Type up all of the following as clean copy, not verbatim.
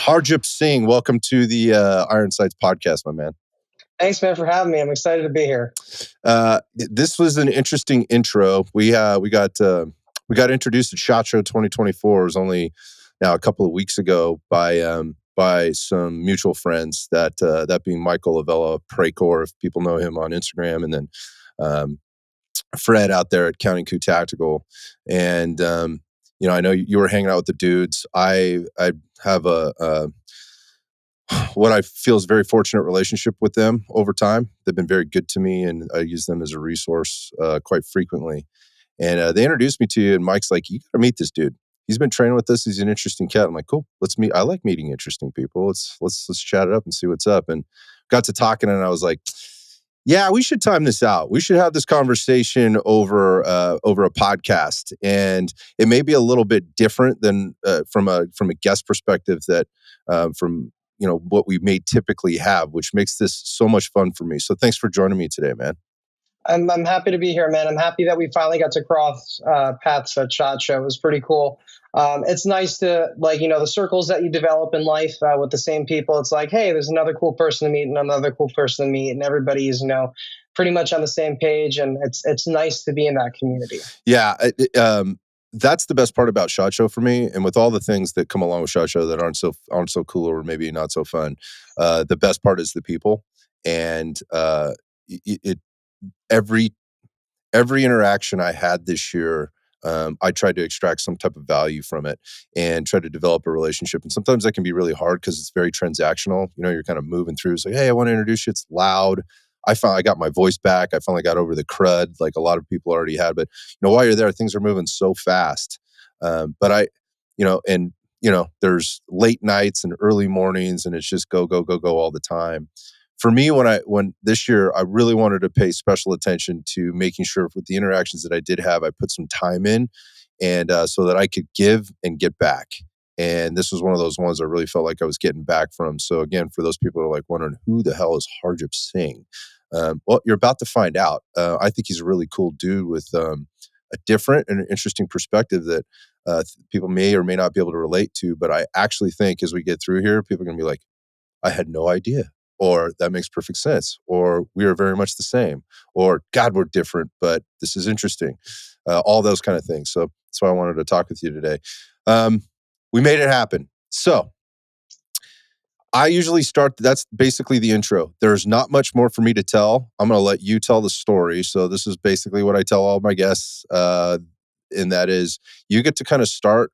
Harjup Singh, welcome to the Iron Sights podcast, my man. Thanks, man, for having me. I'm excited to be here. This was an interesting intro. We got introduced at SHOT Show 2024. It was only now a couple of weeks ago by some mutual friends. That being Michael Avella Precor, if people know him on Instagram, and then Fred out there at Counting Coup Tactical. And I know you were hanging out with the dudes. I have what I feel is a very fortunate relationship with them over time. They've been very good to me, and I use them as a resource quite frequently. And they introduced me to you, and Mike's like, "You got to meet this dude. He's been training with us. He's an interesting cat." I'm like, "Cool, let's meet." I like meeting interesting people. Let's chat it up and see what's up. And got to talking, and I was like, "Yeah, we should time this out. We should have this conversation over a podcast, and it may be a little bit different than from a guest perspective that from what we may typically have, which makes this so much fun for me. So thanks for joining me today, man. I'm happy to be here, man. I'm happy that we finally got to cross paths at SHOT Show. It was pretty cool. It's nice to, the circles that you develop in life with the same people. It's like, hey, there's another cool person to meet and another cool person to meet, and everybody's, pretty much on the same page. And it's nice to be in that community. Yeah. That's the best part about SHOT Show for me, and with all the things that come along with SHOT Show that aren't so cool or maybe not so fun, the best part is the people. And every interaction I had this year, I tried to extract some type of value from it and try to develop a relationship. And sometimes that can be really hard because it's very transactional. You're kind of moving through. It's like, hey, I want to introduce you. It's loud. I got my voice back. I finally got over the crud like a lot of people already had. But while you're there, things are moving so fast. But there's late nights and early mornings, and it's just go all the time. For me, when this year, I really wanted to pay special attention to making sure with the interactions that I did have, I put some time in, and so that I could give and get back. And this was one of those ones I really felt like I was getting back from. So again, for those people who are like wondering who the hell is Harjup Singh, well, you're about to find out. I think he's a really cool dude with a different and interesting perspective that people may or may not be able to relate to. But I actually think as we get through here, people are going to be like, I had no idea. Or that makes perfect sense. Or we are very much the same. Or God, we're different, but this is interesting. All those kind of things. So that's why I wanted to talk with you today. We made it happen. So I usually start, that's basically the intro. There's not much more for me to tell. I'm going to let you tell the story. So this is basically what I tell all my guests. And that is, you get to kind of start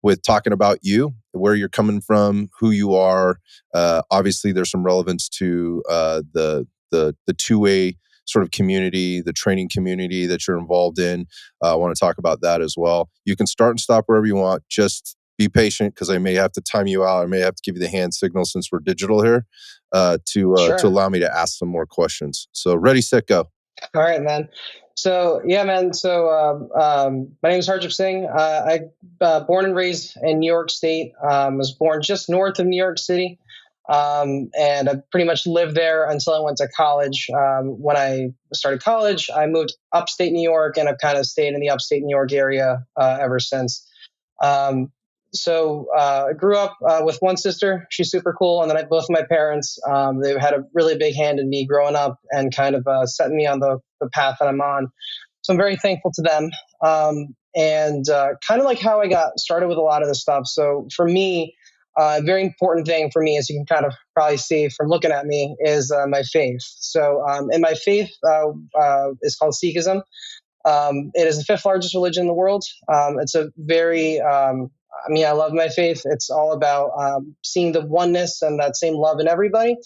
with talking about you, where you're coming from, who you are. Obviously, there's some relevance to the two-way sort of community, the training community that you're involved in. I want to talk about that as well. You can start and stop wherever you want. Just be patient because I may have to time you out. I may have to give you the hand signal since we're digital here to allow me to ask some more questions. So ready, set, go. All right, man. So, yeah, man. So, my name is Harjup Singh. I born and raised in New York State. Was born just north of New York City. And I pretty much lived there until I went to college. When I started college, I moved upstate New York, and I've kind of stayed in the upstate New York area ever since. So I grew up with one sister. She's super cool. And then both of my parents, they had a really big hand in me growing up and kind of setting me on the path that I'm on. So I'm very thankful to them. And kind of like how I got started with a lot of this stuff. So for me, a very important thing for me, as you can kind of probably see from looking at me, is my faith. So and my faith is called Sikhism. It is the fifth largest religion in the world. It's a very I love my faith. It's all about seeing the oneness and that same love in everybody.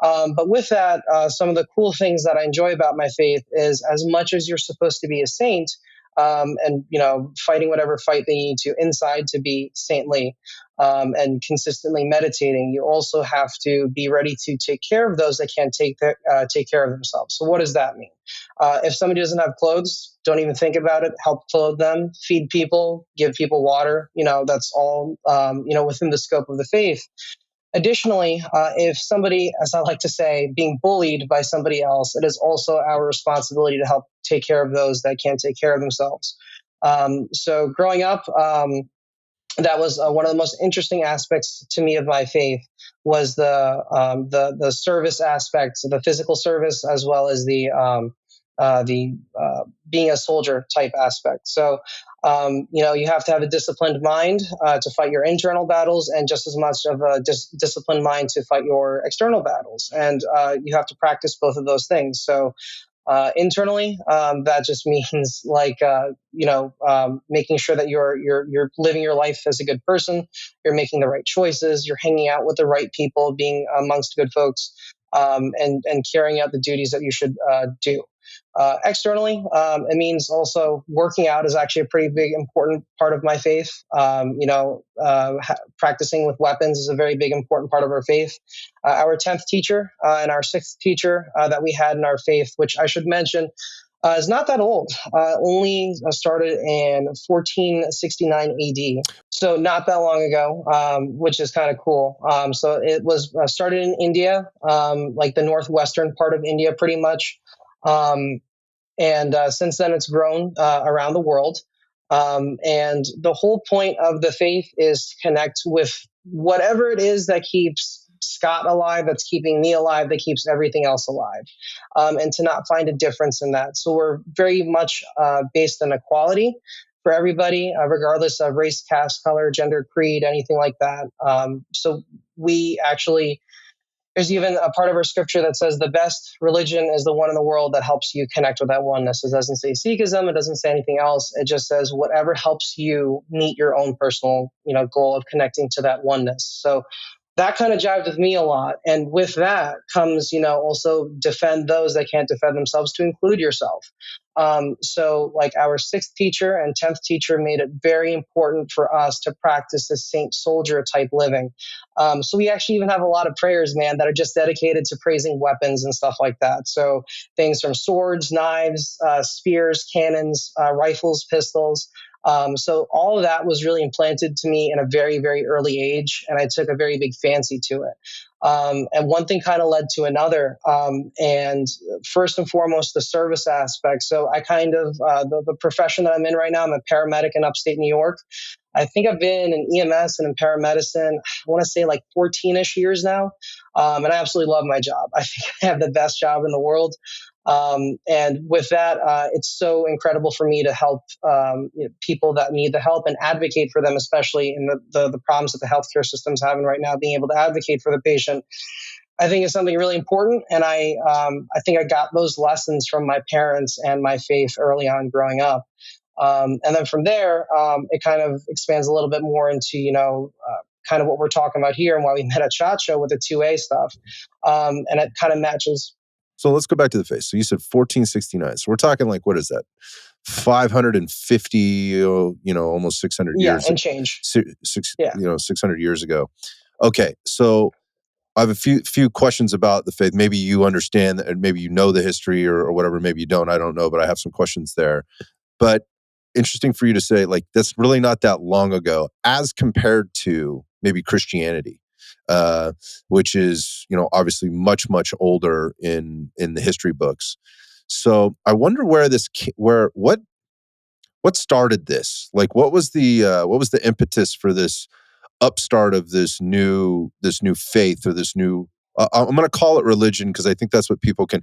But with that, some of the cool things that I enjoy about my faith is, as much as you're supposed to be a saint, and fighting whatever fight they need to inside to be saintly, and consistently meditating, you also have to be ready to take care of those that can't take care of themselves. So what does that mean? If somebody doesn't have clothes, don't even think about it. Help clothe them, feed people, give people water. That's all within the scope of the faith. Additionally, if somebody, as I like to say, being bullied by somebody else, it is also our responsibility to help take care of those that can't take care of themselves. So growing up, that was one of the most interesting aspects to me of my faith was the service aspects, the physical service, as well as the being a soldier type aspect. So, you have to have a disciplined mind to fight your internal battles, and just as much of a disciplined mind to fight your external battles. And you have to practice both of those things. So, internally, that just means like making sure that you're living your life as a good person, you're making the right choices, you're hanging out with the right people, being amongst good folks, and carrying out the duties that you should do. Externally, it means also working out is actually a pretty big, important part of my faith. Practicing with weapons is a very big, important part of our faith. Our 10th teacher and our 6th teacher that we had in our faith, which I should mention, is not that old. Only started in 1469 AD, so not that long ago, which is kind of cool. So it was started in India, like the northwestern part of India, pretty much. Um, and since then, it's grown around the world. And the whole point of the faith is to connect with whatever it is that keeps Scott alive, that's keeping me alive, that keeps everything else alive, and to not find a difference in that. So we're very much based on equality for everybody, regardless of race, caste, color, gender, creed, anything like that. So we actually, there's even a part of our scripture that says the best religion is the one in the world that helps you connect with that oneness. It doesn't say Sikhism. It doesn't say anything else. It just says whatever helps you meet your own personal, goal of connecting to that oneness. So that kind of jived with me a lot. And with that comes, also defend those that can't defend themselves, to include yourself. So like our 6th teacher and 10th teacher made it very important for us to practice this saint soldier type living. So we actually even have a lot of prayers, man, that are just dedicated to praising weapons and stuff like that. So things from swords, knives, spears, cannons, rifles, pistols. So all of that was really implanted to me in a very, very early age, and I took a very big fancy to it. And one thing kind of led to another. And first and foremost, the service aspect. So I kind of, the profession that I'm in right now, I'm a paramedic in upstate New York. I think I've been in EMS and in paramedicine, I want to say like 14-ish years now. And I absolutely love my job. I think I have the best job in the world. And with that, it's so incredible for me to help people that need the help and advocate for them, especially in the problems that the healthcare system's having right now. Being able to advocate for the patient, I think, is something really important. And I think I got those lessons from my parents and my faith early on growing up. And then from there, it kind of expands a little bit more into, kind of what we're talking about here and why we met at SHOT Show with the 2A stuff. And it kind of matches. So let's go back to the face. So you said 1469. So we're talking like, what is that? 550, almost 600 Yeah, years. and change. 600 years ago. Okay, so I have a few questions about the faith. Maybe you understand, and maybe you know the history or whatever. Maybe you don't. I don't know, but I have some questions there. But interesting for you to say, like, that's really not that long ago as compared to maybe Christianity, which is, obviously much, much older in the history books. So I wonder what started this? Like, what was the impetus for this upstart of this new faith, or this new, I'm going to call it religion, because I think that's what people can.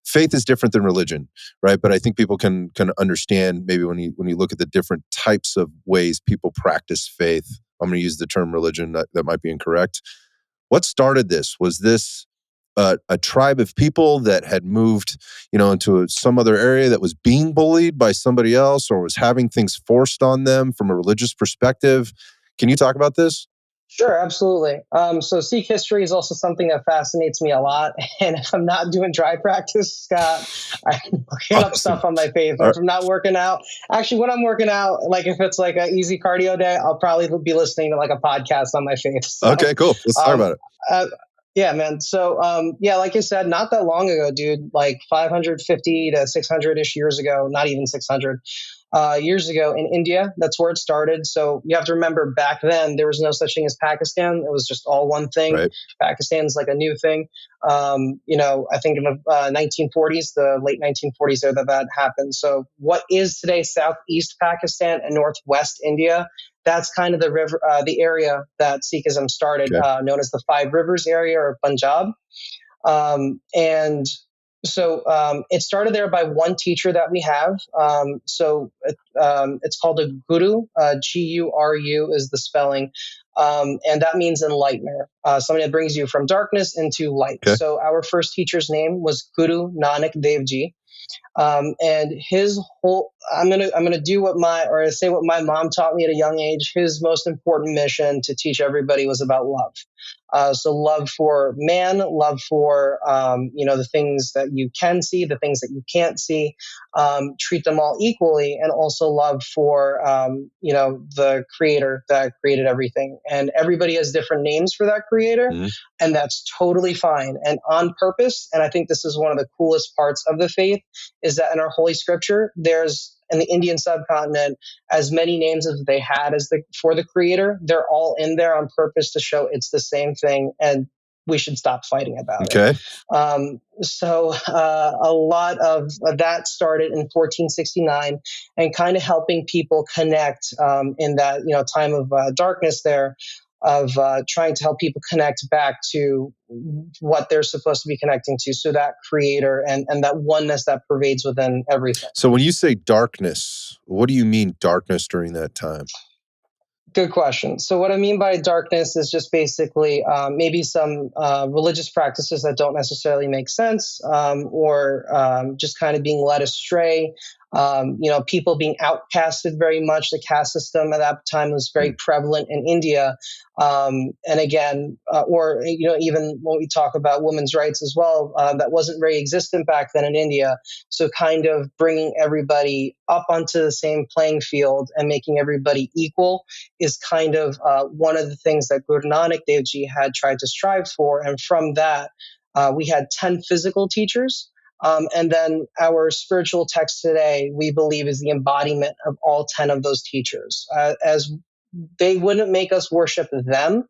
Faith is different than religion, right? But I think people can understand, maybe when you look at the different types of ways people practice faith. I'm going to use the term religion. That might be incorrect. What started this? Was this a tribe of people that had moved, into some other area that was being bullied by somebody else, or was having things forced on them from a religious perspective? Can you talk about this? Sure, absolutely. So Sikh history is also something that fascinates me a lot. And if I'm not doing dry practice, Scott, I can look up Awesome. stuff on my faith. If I'm not working out, actually, when I'm working out, like if it's like an easy cardio day, I'll probably be listening to like a podcast on my faith. So, okay, cool. Let's talk about it. Yeah, man. So, like I said, not that long ago, dude, like 550 to 600-ish years ago, not even 600 years ago in India. That's where it started. So you have to remember, back then, there was no such thing as Pakistan. It was just all one thing. Right. Pakistan's like a new thing. I think in the 1940s, the late 1940s there, that happened. So what is today Southeast Pakistan and Northwest India, that's kind of the river, the area that Sikhism started, Okay. known as the Five Rivers area or Punjab. And so it started there by one teacher that we have. It's called a guru. Guru is the spelling. And that means enlightener, somebody that brings you from darkness into light. Okay. So our first teacher's name was Guru Nanak Dev Ji. And his whole, I'm gonna do what my, or say what my mom taught me at a young age. His most important mission to teach everybody was about love. So love for man, love for the things that you can see, the things that you can't see, treat them all equally, and also love for the creator that created everything. And everybody has different names for that creator, Mhm. and that's totally fine and on purpose. And I think this is one of the coolest parts of the faith, is that in our holy scripture, there's in the Indian subcontinent as many names as they had for the creator. They're all in there on purpose to show it's the same thing, and we should stop fighting about it. Okay. A lot of that started in 1469, and kind of helping people connect in that time of darkness there, of trying to help people connect back to what they're supposed to be connecting to. So that creator and that oneness that pervades within everything. So when you say darkness, what do you mean darkness during that time? Good question. So what I mean by darkness is just basically maybe some religious practices that don't necessarily make sense, or just kind of being led astray. People being outcasted very much. The caste system at that time was very prevalent in India. And again, even when we talk about women's rights as well, that wasn't very existent back then in India. So kind of bringing everybody up onto the same playing field and making everybody equal is kind of one of the things that Guru Nanak Dev Ji had tried to strive for. And from that, we had 10 physical teachers. And then our spiritual text today, we believe, is the embodiment of all 10 of those teachers. As they wouldn't make us worship them,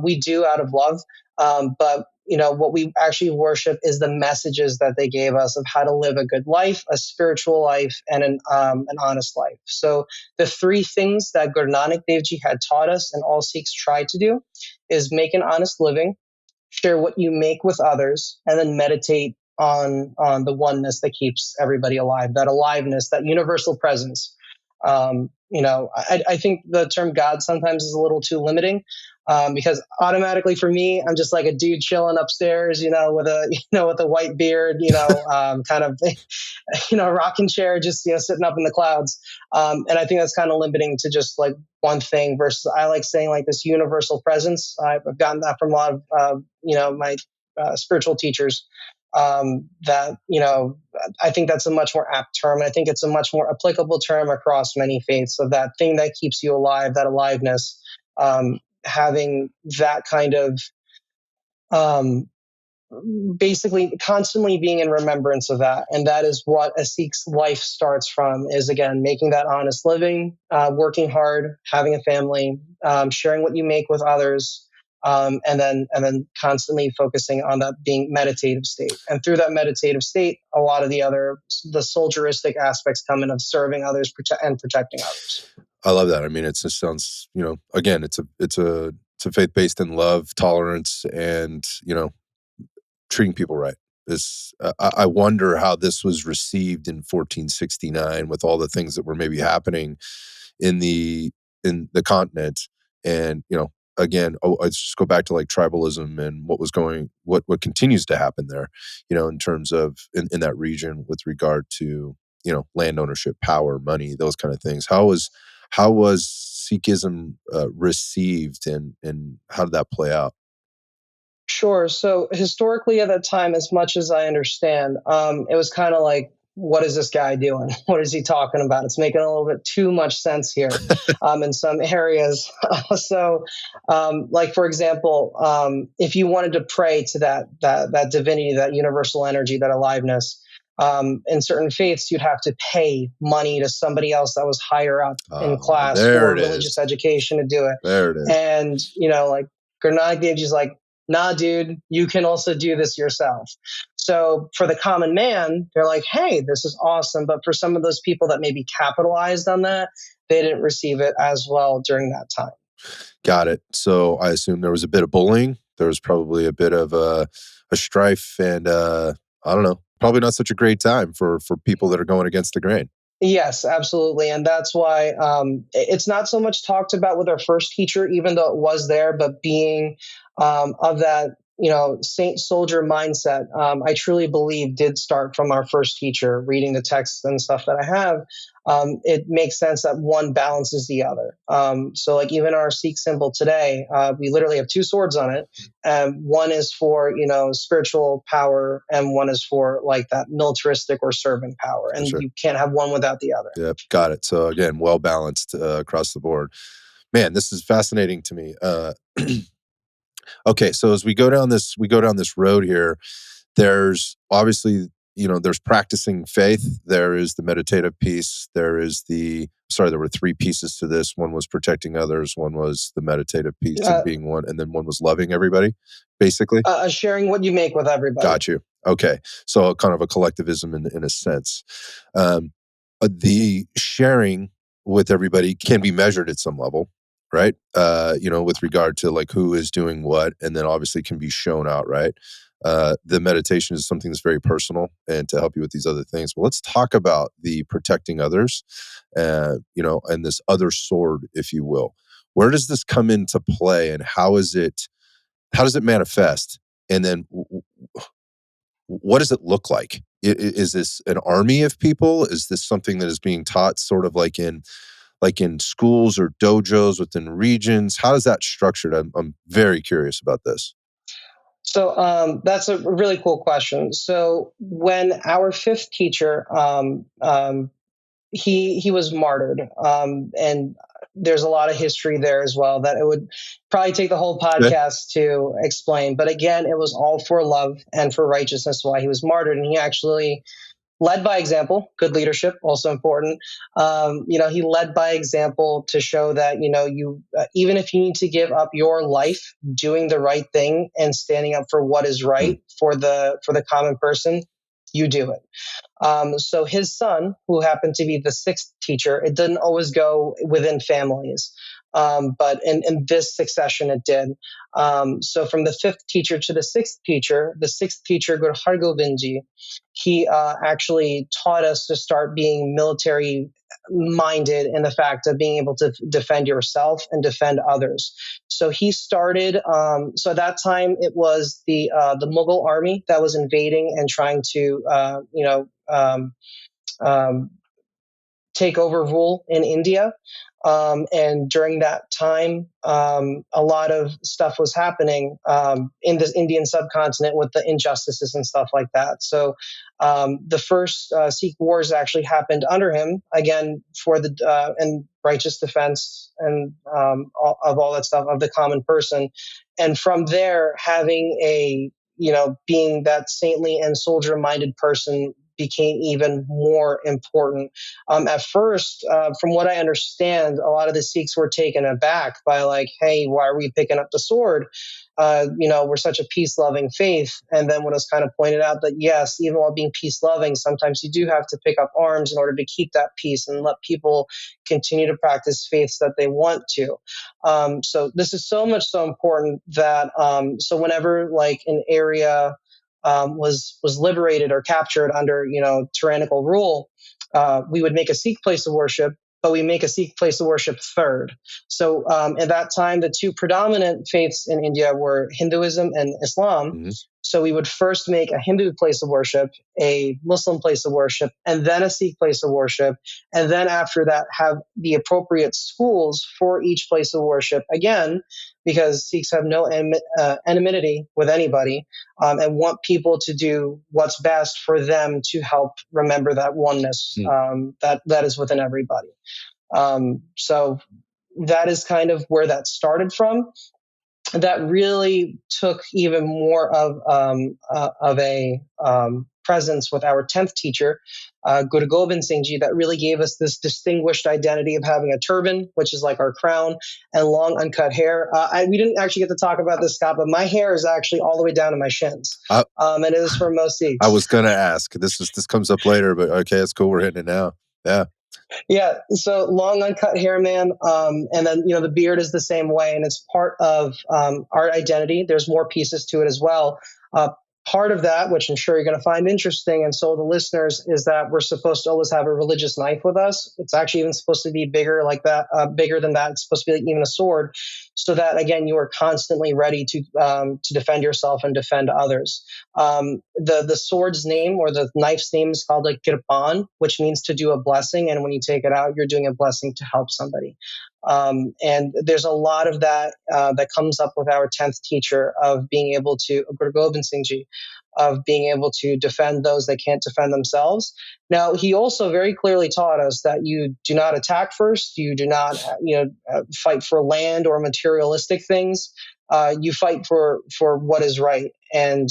we do out of love. But what we actually worship is the messages that they gave us of how to live a good life, a spiritual life, and an honest life. So the three things that Guru Nanak Dev Ji had taught us, and all Sikhs try to do, is make an honest living, share what you make with others, and then meditate on the oneness that keeps everybody alive, that aliveness, that universal presence. I think the term God sometimes is a little too limiting, because automatically for me, I'm just like a dude chilling upstairs, with a white beard, kind of, rocking chair, just sitting up in the clouds. And I think that's kind of limiting to just like one thing. Versus, I like saying like this universal presence. I've gotten that from a lot of my spiritual teachers. That I think that's a much more apt term. And I think it's a much more applicable term across many faiths. So that thing that keeps you alive, that aliveness, having that kind of basically constantly being in remembrance of that. And that is what a Sikh's life starts from, is again making that honest living, working hard, having a family, sharing what you make with others, and then constantly focusing on that being meditative state. And through that meditative state, a lot of the soldieristic aspects come in, of serving others and protecting others. I love that. I mean, it just sounds, again, it's a faith based in love, tolerance, and treating people right. I wonder how this was received in 1469 with all the things that were maybe happening in the continent. And again, I just go back to like tribalism and what continues to happen there, in terms of in that region with regard to land ownership, power, money, those kind of things. How was Sikhism received, and how did that play out? Sure. So historically, at that time, as much as I understand, it was kind of like, what is this guy doing? What is he talking about? It's making a little bit too much sense here, in some areas. Like for example, if you wanted to pray to that divinity, that universal energy, that aliveness, in certain faiths, you'd have to pay money to somebody else that was higher up in class There or it religious is. education to do it. There it is. And like Guru Nanak Dev Ji's like, nah, dude, you can also do this yourself. So for the common man, they're like, hey, this is awesome. But for some of those people that maybe capitalized on that, they didn't receive it as well during that time. Got it. So I assume there was a bit of bullying. There was probably a bit of a strife, and I don't know, probably not such a great time for people that are going against the grain. Yes, absolutely. And that's why it's not so much talked about with our first teacher, even though it was there, but being of that, saint soldier mindset, I truly believe did start from our first teacher, reading the texts and stuff that I have. It makes sense that one balances the other. So, like even our Sikh symbol today, we literally have two swords on it. One is for spiritual power, and one is for like that militaristic or serving power. For And sure. you can't have one without the other. Yep. Got it. So again, well balanced across the board. Man, this is fascinating to me. Okay, so as we go down this road here, there's obviously, there's practicing faith, there is the meditative piece, there were three pieces to this. One was protecting others, one was the meditative piece and Uh, being one, and then one was loving everybody, basically. Sharing what you make with everybody. Got you. Okay. So kind of a collectivism in a sense. Um, the sharing with everybody can be measured at some level, right? With regard to like who is doing what, and then obviously can be shown out, right? The meditation is something that's very personal and to help you with these other things. But let's talk about the protecting others, and this other sword, if you will. Where does this come into play, and how does it manifest? And then what does it look like? Is this an army of people? Is this something that is being taught sort of like in schools or dojos within regions? How is that structured? I'm very curious about this. So that's a really cool question. So when our fifth teacher, he was martyred, and there's a lot of history there as well that it would probably take the whole Okay. podcast to explain. But again, it was all for love and for righteousness why he was martyred, and he actually led by example. Good leadership also important. He led by example to show that you even if you need to give up your life doing the right thing and standing up for what is Hmm. right for the common person, you do it. So his son, who happened to be the sixth teacher, it didn't always go within families. But in this succession, it did. So from the fifth teacher to the sixth teacher, Guru Hargobinji, he actually taught us to start being military minded in the fact of being able to defend yourself and defend others. So he started. So at that time, it was the Mughal army that was invading and trying to um, take over rule in India. And during that time, a lot of stuff was happening in the Indian subcontinent with the injustices and stuff like that. So the first Sikh wars actually happened under him, again, for the and righteous defense and of all that stuff of the common person. And from there, having being that saintly and soldier minded person became even more important. At first, from what I understand, a lot of the Sikhs were taken aback by like, "Hey, why are we picking up the sword? We're such a peace-loving faith." And then when it was kind of pointed out that yes, even while being peace-loving, sometimes you do have to pick up arms in order to keep that peace and let people continue to practice faiths that they want to. So this is so much so important that so whenever like an area was liberated or captured under tyrannical rule, we would make a Sikh place of worship, but we make a Sikh place of worship third. So at that time, the two predominant faiths in India were Hinduism and Islam. Hmm. So we would first make a Hindu place of worship, a Muslim place of worship, and then a Sikh place of worship. And then after that, have the appropriate schools for each place of worship again, because Sikhs have no enmity with anybody, and want people to do what's best for them to help remember that oneness that is within everybody. So that is kind of where that started from. That really took even more of a presence with our 10th teacher, Guru Gobind Singh Ji, that really gave us this distinguished identity of having a turban, which is like our crown, and long uncut hair. We didn't actually get to talk about this, Scott, but my hair is actually all the way down to my shins, and it is for most I Sikhs. was gonna ask. This comes up later, but okay, that's cool. We're hitting it now. Yeah. Yeah, so long uncut hair, man, and then the beard is the same way, and it's part of our identity. There's more pieces to it as well. Uh, Part of that, which I'm sure you're going to find interesting, and so the listeners, is that we're supposed to always have a religious knife with us. It's actually even supposed to be bigger, like that, bigger than that. It's supposed to be like even a sword, so that again you are constantly ready to defend yourself and defend others. The sword's name, or the knife's name, is called like kirpan, which means to do a blessing. And when you take it out, you're doing a blessing to help somebody. And there's a lot of that that comes up with our 10th teacher, of being able to, Guru Gobind Singh Ji, of being able to defend those that can't defend themselves. Now, he also very clearly taught us that you do not attack first. You do not, fight for land or materialistic things. You fight for what is right. And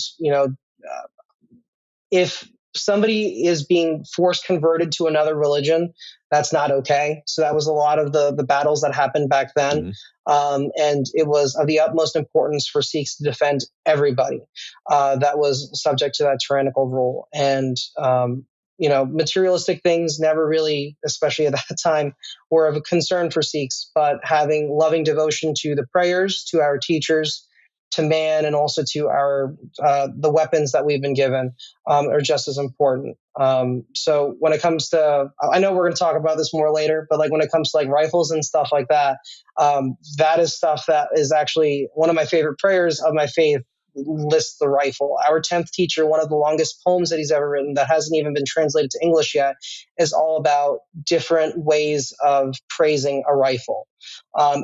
if somebody is being force converted to another religion, that's not okay. So that was a lot of the battles that happened back then. Mm-hmm. And it was of the utmost importance for Sikhs to defend everybody that was subject to that tyrannical rule. And, materialistic things never really, especially at that time, were of a concern for Sikhs, but having loving devotion to the prayers, to our teachers, to man, and also to our the weapons that we've been given are just as important. So when it comes to, I know we're going to talk about this more later, but like when it comes to like rifles and stuff like that, that is stuff that is actually one of my favorite prayers of my faith. Lists the rifle. Our 10th teacher, one of the longest poems that he's ever written, that hasn't even been translated to English yet, is all about different ways of praising a rifle.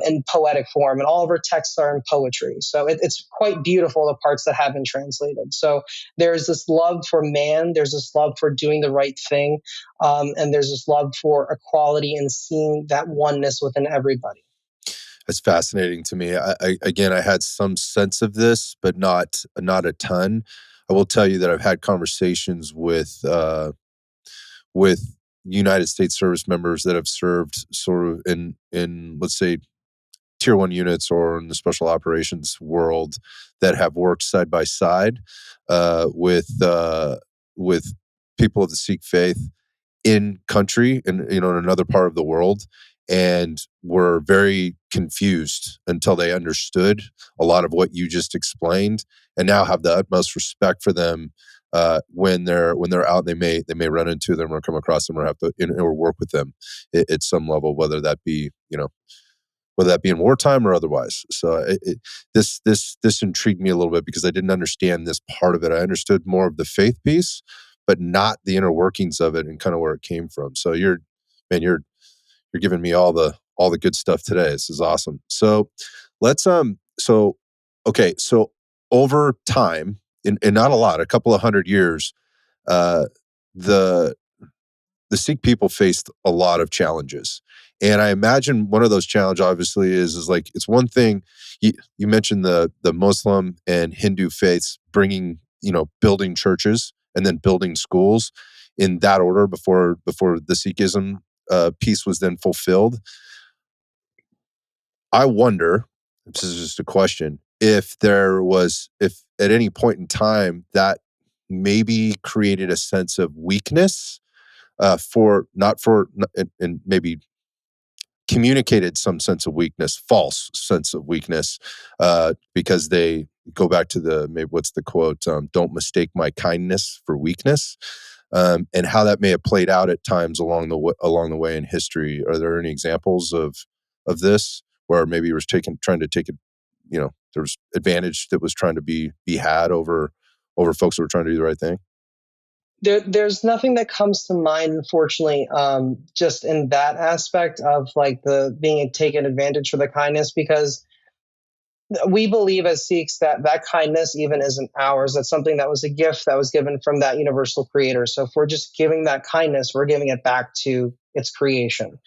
In poetic form, and all of her texts are in poetry. So it's quite beautiful, the parts that have been translated. So there's this love for man, there's this love for doing the right thing, and there's this love for equality and seeing that oneness within everybody. It's fascinating to me. Again, I had some sense of this, but not a ton. I will tell you that I've had conversations with United States service members that have served sort of in let's say tier one units or in the special operations world, that have worked side by side with people of the Sikh faith in country, and in another part of the world, and were very confused until they understood a lot of what you just explained, and now have the utmost respect for them when they're out. They may run into them or come across them or have to or work with them at some level, whether that be in wartime or otherwise. So this intrigued me a little bit, because I didn't understand this part of it. I understood more of the faith piece, but not the inner workings of it and kind of where it came from. So you're giving me all the good stuff today. This is awesome. So let's okay, so over time, in not a lot, a couple of 100 years, uh, the the Sikh people faced a lot of challenges. And I imagine one of those challenges obviously is like, it's one thing, you mentioned the Muslim and Hindu faiths bringing, building churches and then building schools in that order before the Sikhism piece was then fulfilled. I wonder, this is just a question, if at any point in time that maybe created a sense of weakness and maybe communicated some sense of weakness, false sense of weakness, because they go back to maybe what's the quote? Don't mistake my kindness for weakness, and how that may have played out at times along the way in history. Are there any examples of this where maybe it was trying to take it? There was advantage that was trying to be had over folks who were trying to do the right thing. There's nothing that comes to mind, unfortunately, just in that aspect of like the being taken advantage for the kindness, because we believe as Sikhs that that kindness even isn't ours. That's something that was a gift that was given from that universal creator. So if we're just giving that kindness, we're giving it back to its creation.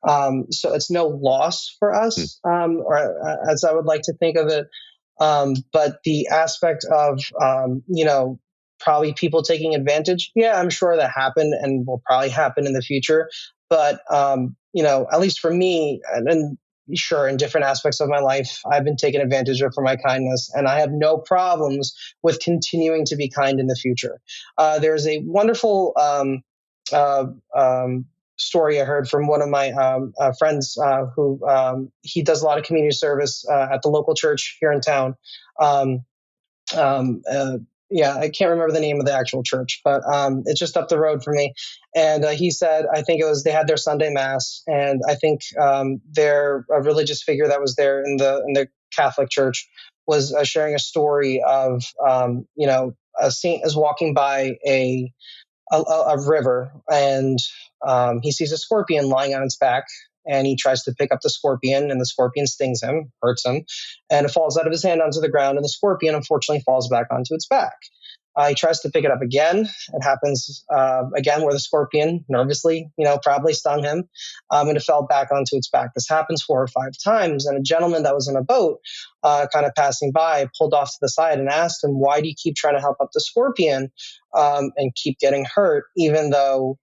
So it's no loss for Hmm. us, or as I would like to think of it. But the aspect of, probably people taking advantage. Yeah, I'm sure that happened and will probably happen in the future. But at least for me, and sure, in different aspects of my life, I've been taken advantage of for my kindness, and I have no problems with continuing to be kind in the future. There's a wonderful uh, um, story I heard from one of my friends who he does a lot of community service at the local church here in town. Um, um, uh, yeah, I can't remember the name of the actual church, but it's just up the road from me. And he said, I think it was they had their Sunday mass, and I think their a religious figure that was there in the Catholic Church was sharing a story of a saint is walking by a river, and he sees a scorpion lying on its back, and he tries to pick up the scorpion, and the scorpion stings him, hurts him, and it falls out of his hand onto the ground, and the scorpion unfortunately falls back onto its back. He tries to pick it up again. It happens again where the scorpion nervously, probably stung him, and it fell back onto its back. This happens 4 or 5 times, and a gentleman that was in a boat, kind of passing by, pulled off to the side and asked him, "Why do you keep trying to help up the scorpion and keep getting hurt, even though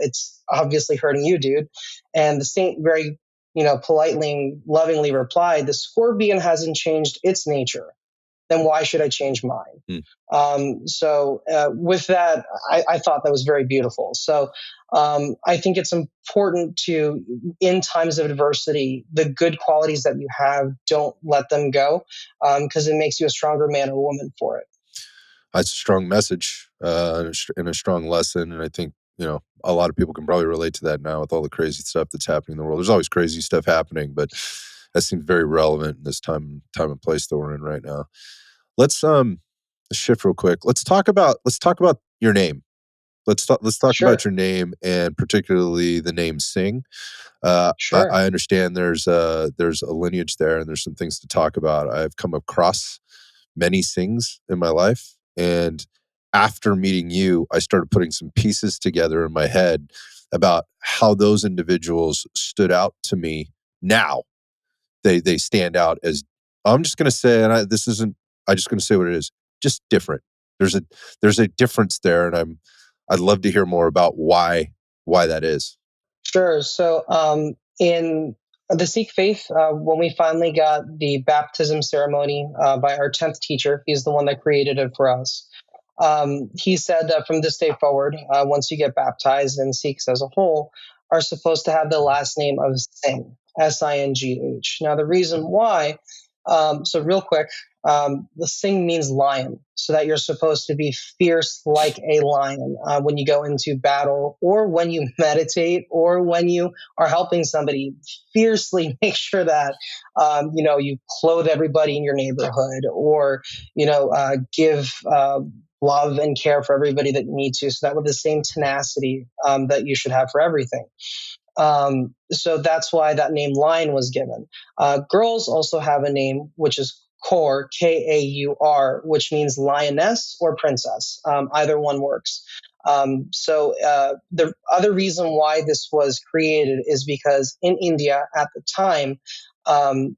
it's obviously hurting you, dude?" And the saint very, politely and lovingly replied, "The scorpion hasn't changed its nature, then why should I change mine?" Mm. With that, I thought that was very beautiful. So I think it's important to, in times of adversity, the good qualities that you have, don't let them go, because it makes you a stronger man or woman for it. That's a strong message, and a strong lesson, and I think, a lot of people can probably relate to that now with all the crazy stuff that's happening in the world. There's always crazy stuff happening, but that seems very relevant in this time and place that we're in right now. Let's shift real quick. Let's talk about your name. Let's talk about Sure, your name, and particularly the name Singh. I sure. understand there's a lineage there, and there's some things to talk about. I've come across many Singhs in my life, and after meeting you, I started putting some pieces together in my head about how those individuals stood out to me. Now they stand out as, I'm just going to say, and this isn't. I'm just going to say what it is. Just different. There's a there's a difference there, and I'd love to hear more about why that is. Sure. So, in the Sikh faith, when we finally got the baptism ceremony by our 10th teacher, he's the one that created it for us. He said that from this day forward, once you get baptized, and Sikhs as a whole are supposed to have the last name of Singh, Singh. Now, the reason why, so real quick, the Singh means lion, so that you're supposed to be fierce like a lion when you go into battle, or when you meditate, or when you are helping somebody. Fiercely make sure that you clothe everybody in your neighborhood, or give love and care for everybody that you need to, so that with the same tenacity that you should have for everything. So that's why that name Lion was given. Girls also have a name which is Kaur, Kaur, which means lioness or princess. Either one works. The other reason why this was created is because in India at the time,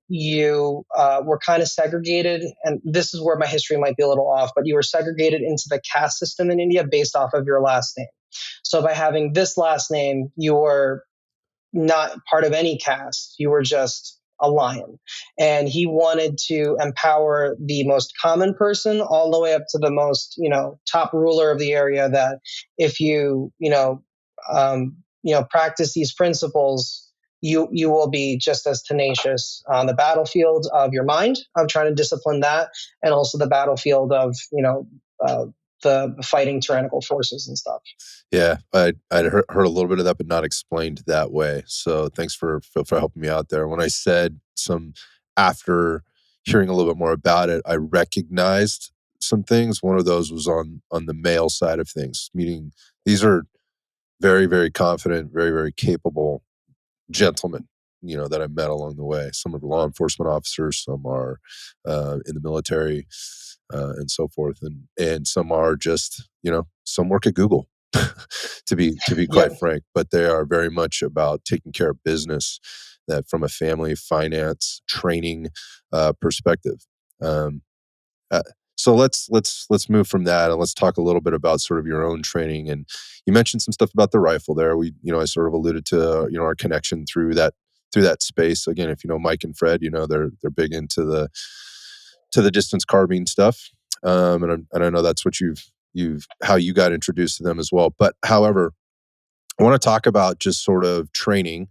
you were kind of segregated, and this is where my history might be a little off, but you were segregated into the caste system in India based off of your last name. So by having this last name, you were not part of any caste. You were just a lion. And he wanted to empower the most common person all the way up to the most, top ruler of the area, that if practice these principles, you will be just as tenacious on the battlefield of your mind, of trying to discipline that, and also the battlefield of, the fighting tyrannical forces and stuff. Yeah, I'd heard a little bit of that, but not explained that way. So thanks for helping me out there. When I said some, after hearing a little bit more about it, I recognized some things. One of those was on the male side of things. Meaning these are very, very confident, very, very capable gentlemen, that I met along the way. Some are law enforcement officers, some are in the military, and so forth, and some are just, some work at Google, to be quite Yep. frank. But they are very much about taking care of business, that from a family, finance, training perspective. Um, So let's move from that and let's talk a little bit about sort of your own training. And you mentioned some stuff about the rifle there. I sort of alluded to our connection through that space. Again, if you know Mike and Fred, they're big into the distance carbine stuff. And I know that's what you've how you got introduced to them as well. But however, I want to talk about just sort of training.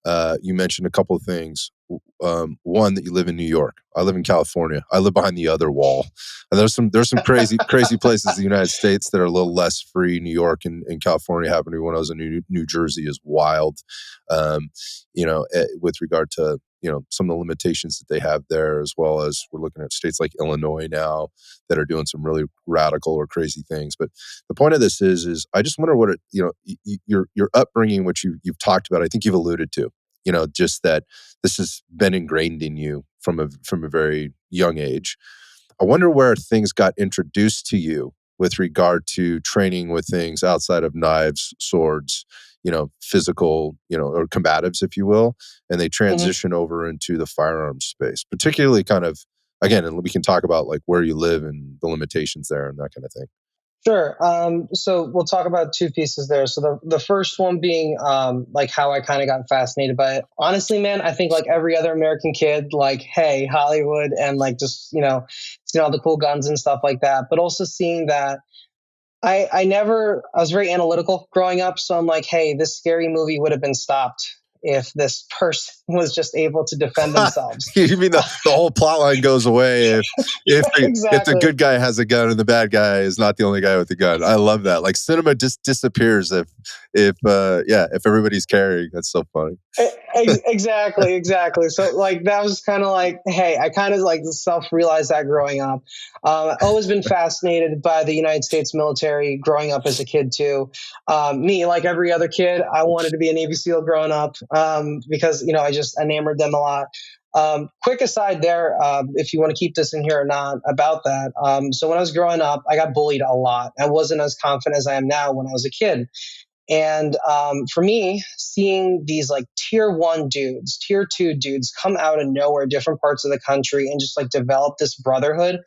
You mentioned a couple of things. One, that you live in New York. I live in California. I live behind the other wall. And there's some crazy places in the United States that are a little less free. New York and California happened to me when I was in New Jersey is wild. Um, with regard to some of the limitations that they have there, as well as we're looking at states like Illinois now that are doing some really radical or crazy things. But the point of this is I just wonder what your upbringing, which you've talked about. I think you've alluded to, just that this has been ingrained in you from a very young age. I wonder where things got introduced to you with regard to training with things outside of knives, swords, physical, or combatives, if you will, and they Mhm. transition over into the firearms space, particularly kind of, again, and we can talk about like where you live and the limitations there and that kind of thing. Sure. So we'll talk about two pieces there. So the first one being like how I kind of got fascinated by it. Honestly, man, I think like every other American kid, like, hey, Hollywood and like just, seeing all the cool guns and stuff like that. But also seeing that I was very analytical growing up. So I'm like, hey, this scary movie would have been stopped if this person was just able to defend themselves. You mean the whole plot line goes away if the Exactly. good guy has a gun and the bad guy is not the only guy with a gun. I love that. Like cinema just disappears if everybody's carrying. That's so funny. Exactly, exactly. So like that was kind of like, hey, I kind of like self realized that growing up. Always been fascinated by the United States military growing up as a kid too. Me, like every other kid, I wanted to be a Navy SEAL growing up because I just enamored them a lot. Quick aside there, if you want to keep this in here or not about that. So when I was growing up, I got bullied a lot. I wasn't as confident as I am now when I was a kid. And for me, seeing these like tier one dudes, tier two dudes come out of nowhere, different parts of the country, and just like develop this brotherhood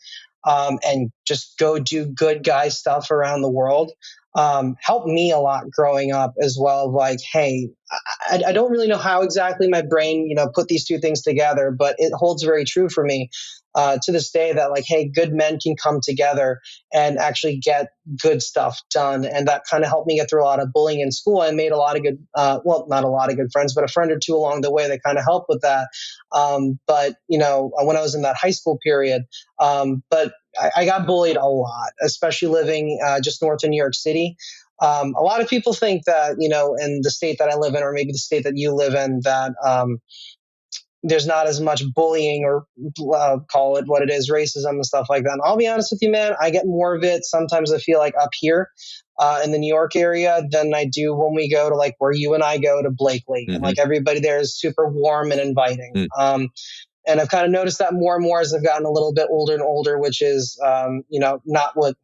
and just go do good guy stuff around the world helped me a lot growing up as well. Like, hey, I don't really know how exactly my brain, put these two things together, but it holds very true for me. To this day, that like, hey, good men can come together and actually get good stuff done. And that kind of helped me get through a lot of bullying in school. I made a lot of good, well, not a lot of good friends, but a friend or two along the way that kind of helped with that. But, when I was in that high school period, but I got bullied a lot, especially living just north of New York City. A lot of people think that, in the state that I live in, or maybe the state that you live in, that there's not as much bullying or call it what it is, racism and stuff like that. And I'll be honest with you, man, I get more of it sometimes I feel like up here in the New York area than I do when we go to like where you and I go to Blakely. And Hmm. like everybody there is super warm and inviting. And I've kind of noticed that more and more as I've gotten a little bit older and older, which is, not what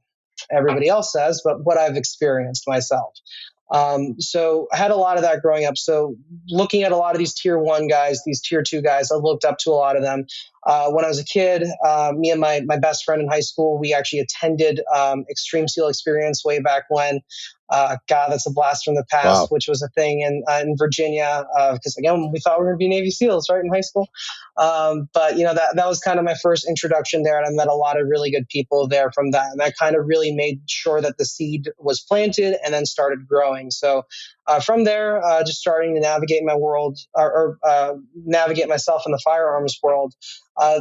everybody else says, but what I've experienced myself. So I had a lot of that growing up. So looking at a lot of these tier one guys, these tier two guys, I looked up to a lot of them. When I was a kid, me and my best friend in high school, we actually attended Extreme SEAL Experience way back when. God, that's a blast from the past, Wow. which was a thing in Virginia. Because again, we thought we were going to be Navy SEALs, right, in high school. But that was kind of my first introduction there, and I met a lot of really good people there from that, and that kind of really made sure that the seed was planted and then started growing. So from there, just starting to navigate my world or navigate myself in the firearms world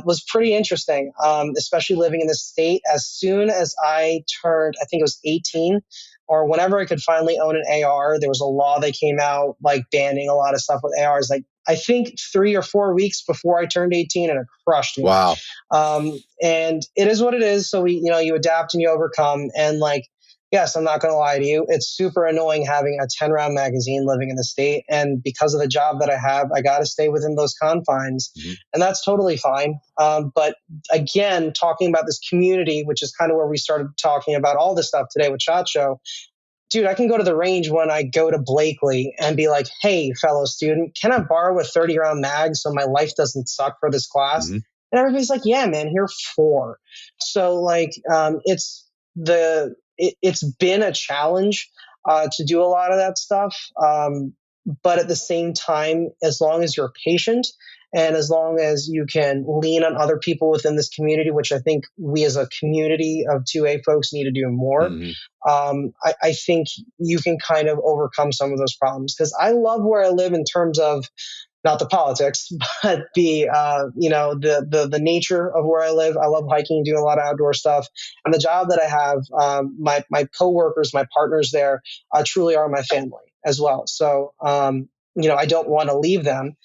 was pretty interesting, especially living in this state. As soon as I turned, I think it was 18, or whenever I could finally own an AR, there was a law that came out like banning a lot of stuff with ARs. Like I think 3 or 4 weeks before I turned 18, and it crushed me. Wow. And it is what it is. So you adapt and you overcome. And like, yes, I'm not going to lie to you. It's super annoying having a 10 round magazine living in the state. And because of the job that I have, I got to stay within those confines. Hmm. And that's totally fine. But again, talking about this community, which is kind of where we started talking about all this stuff today with Shot Show, dude, I can go to the range when I go to Blakely and be like, hey, fellow student, can I borrow a 30 round mag so my life doesn't suck for this class? Hmm. And everybody's like, yeah, man, here 4. So like, it's been a challenge to do a lot of that stuff. But at the same time, as long as you're patient and as long as you can lean on other people within this community, which I think we as a community of 2A folks need to do more, Hmm. I think you can kind of overcome some of those problems. Because I love where I live in terms of not the politics, but the nature of where I live. I love hiking, doing a lot of outdoor stuff, and the job that I have. My coworkers, my partners there, truly are my family as well. So I don't want to leave them.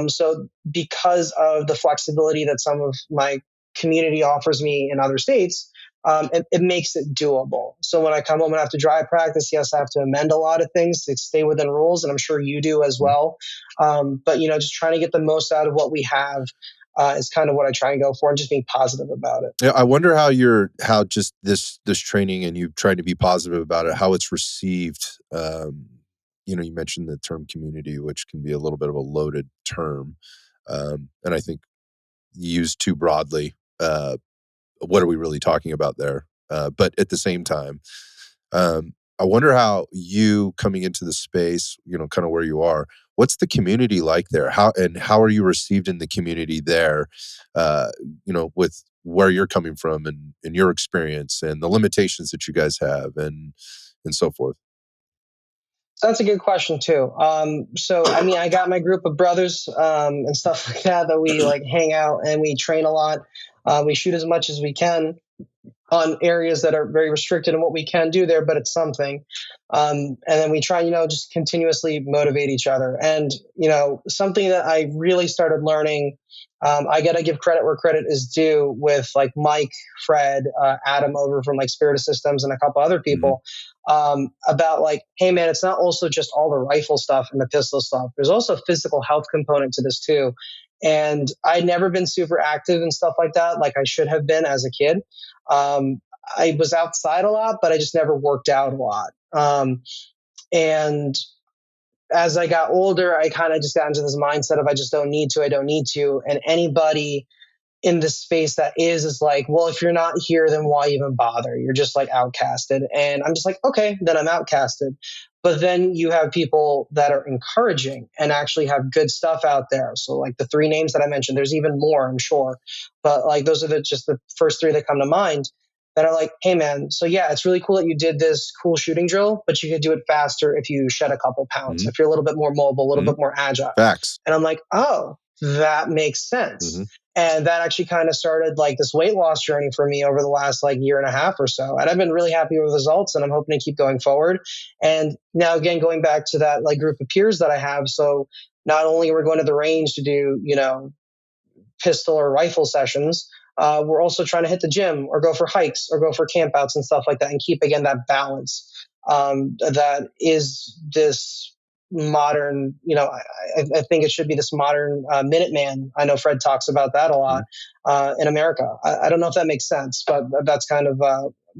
So because of the flexibility that some of my community offers me in other states, it makes it doable. So when I come home and have to drive practice, yes, I have to amend a lot of things to stay within rules, and I'm sure you do as well. But just trying to get the most out of what we have is kind of what I try and go for, and just being positive about it. Yeah, I wonder how just this training and you trying to be positive about it, how it's received. You mentioned the term community, which can be a little bit of a loaded term, and I think used too broadly. What are we really talking about there? But at the same time, I wonder how you coming into the space, kind of where you are, what's the community like there? How are you received in the community there? Uh, with where you're coming from and your experience and the limitations that you guys have and so forth. So that's a good question too. So I mean, I got my group of brothers and stuff like that we like hang out and we train a lot. We shoot as much as we can on areas that are very restricted in what we can do there, but it's something. And then we try, just continuously motivate each other. And, something that I really started learning, I got to give credit where credit is due with like Mike, Fred, Adam over from like Spirit of Systems and a couple other Hmm. people about like, hey man, it's not also just all the rifle stuff and the pistol stuff. There's also a physical health component to this too. And I'd never been super active and stuff like that, like I should have been as a kid. Um, I was outside a lot, but I just never worked out a lot. And as I got older, I kind of just got into this mindset of I just don't need to, I don't need to. And anybody in this space that is like, well, if you're not here, then why even bother? You're just like outcasted. And I'm just like, okay, then I'm outcasted. But then you have people that are encouraging and actually have good stuff out there. So like the 3 names that I mentioned, there's even more, I'm sure. But like those are just the first 3 that come to mind that are like, hey man, so yeah, it's really cool that you did this cool shooting drill, but you could do it faster if you shed a couple pounds, Hmm. if you're a little bit more mobile, a little Hmm. bit more agile. Facts. And I'm like, oh, that makes sense. Hmm. And that actually kind of started like this weight loss journey for me over the last like year and a half or so. And I've been really happy with the results and I'm hoping to keep going forward. And now again, going back to that like group of peers that I have. So not only are we going to the range to do, pistol or rifle sessions, we're also trying to hit the gym or go for hikes or go for campouts and stuff like that and keep again that balance that is this modern, I think it should be this modern Minuteman. I know Fred talks about that a lot in America. I don't know if that makes sense, but that's kind of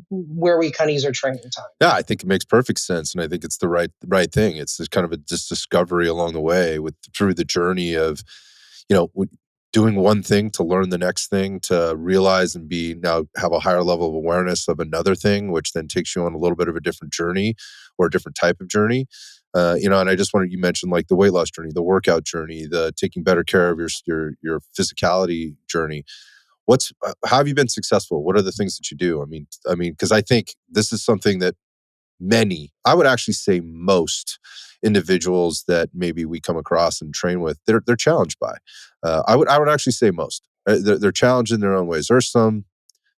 where we kind of use our training time. Yeah, I think it makes perfect sense, and I think it's the right thing. It's just kind of a just discovery along the way through the journey of, doing one thing to learn the next thing to realize and be now have a higher level of awareness of another thing, which then takes you on a little bit of a different journey or a different type of journey. And I just wanted you mentioned like the weight loss journey, the workout journey, the taking better care of your physicality journey. How have you been successful? What are the things that you do? I mean, because I think this is something that many, I would actually say most individuals that maybe we come across and train with, they're challenged by. I would actually say most. They're challenged in their own ways. There are some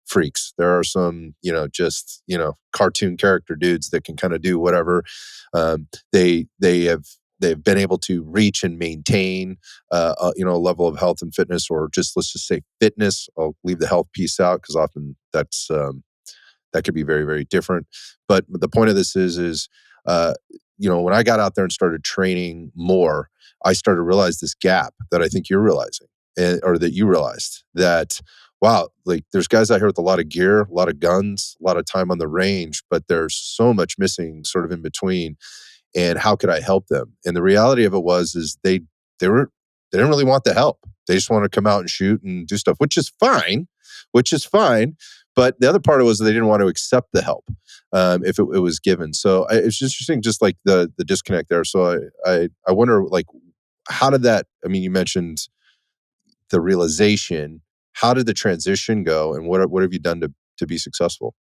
freaks. There are some, just cartoon character dudes that can kind of do whatever. They've been able to reach and maintain, a level of health and fitness, or just let's just say fitness. I'll leave the health piece out because often that could be very, very different. But the point of this is, uh, when I got out there and started training more, I started to realize this gap that I think you're realizing, or that you realized that, wow, like there's guys out here with a lot of gear, a lot of guns, a lot of time on the range, but there's so much missing sort of in between. And how could I help them? And the reality of it is they were they didn't really want the help. They just want to come out and shoot and do stuff, which is fine, which is fine. But the other part of it was they didn't want to accept the help if it was given. So it's interesting, just like the disconnect there. So I wonder, like, how did that? I mean, you mentioned the realization. How did the transition go, and what have you done to be successful?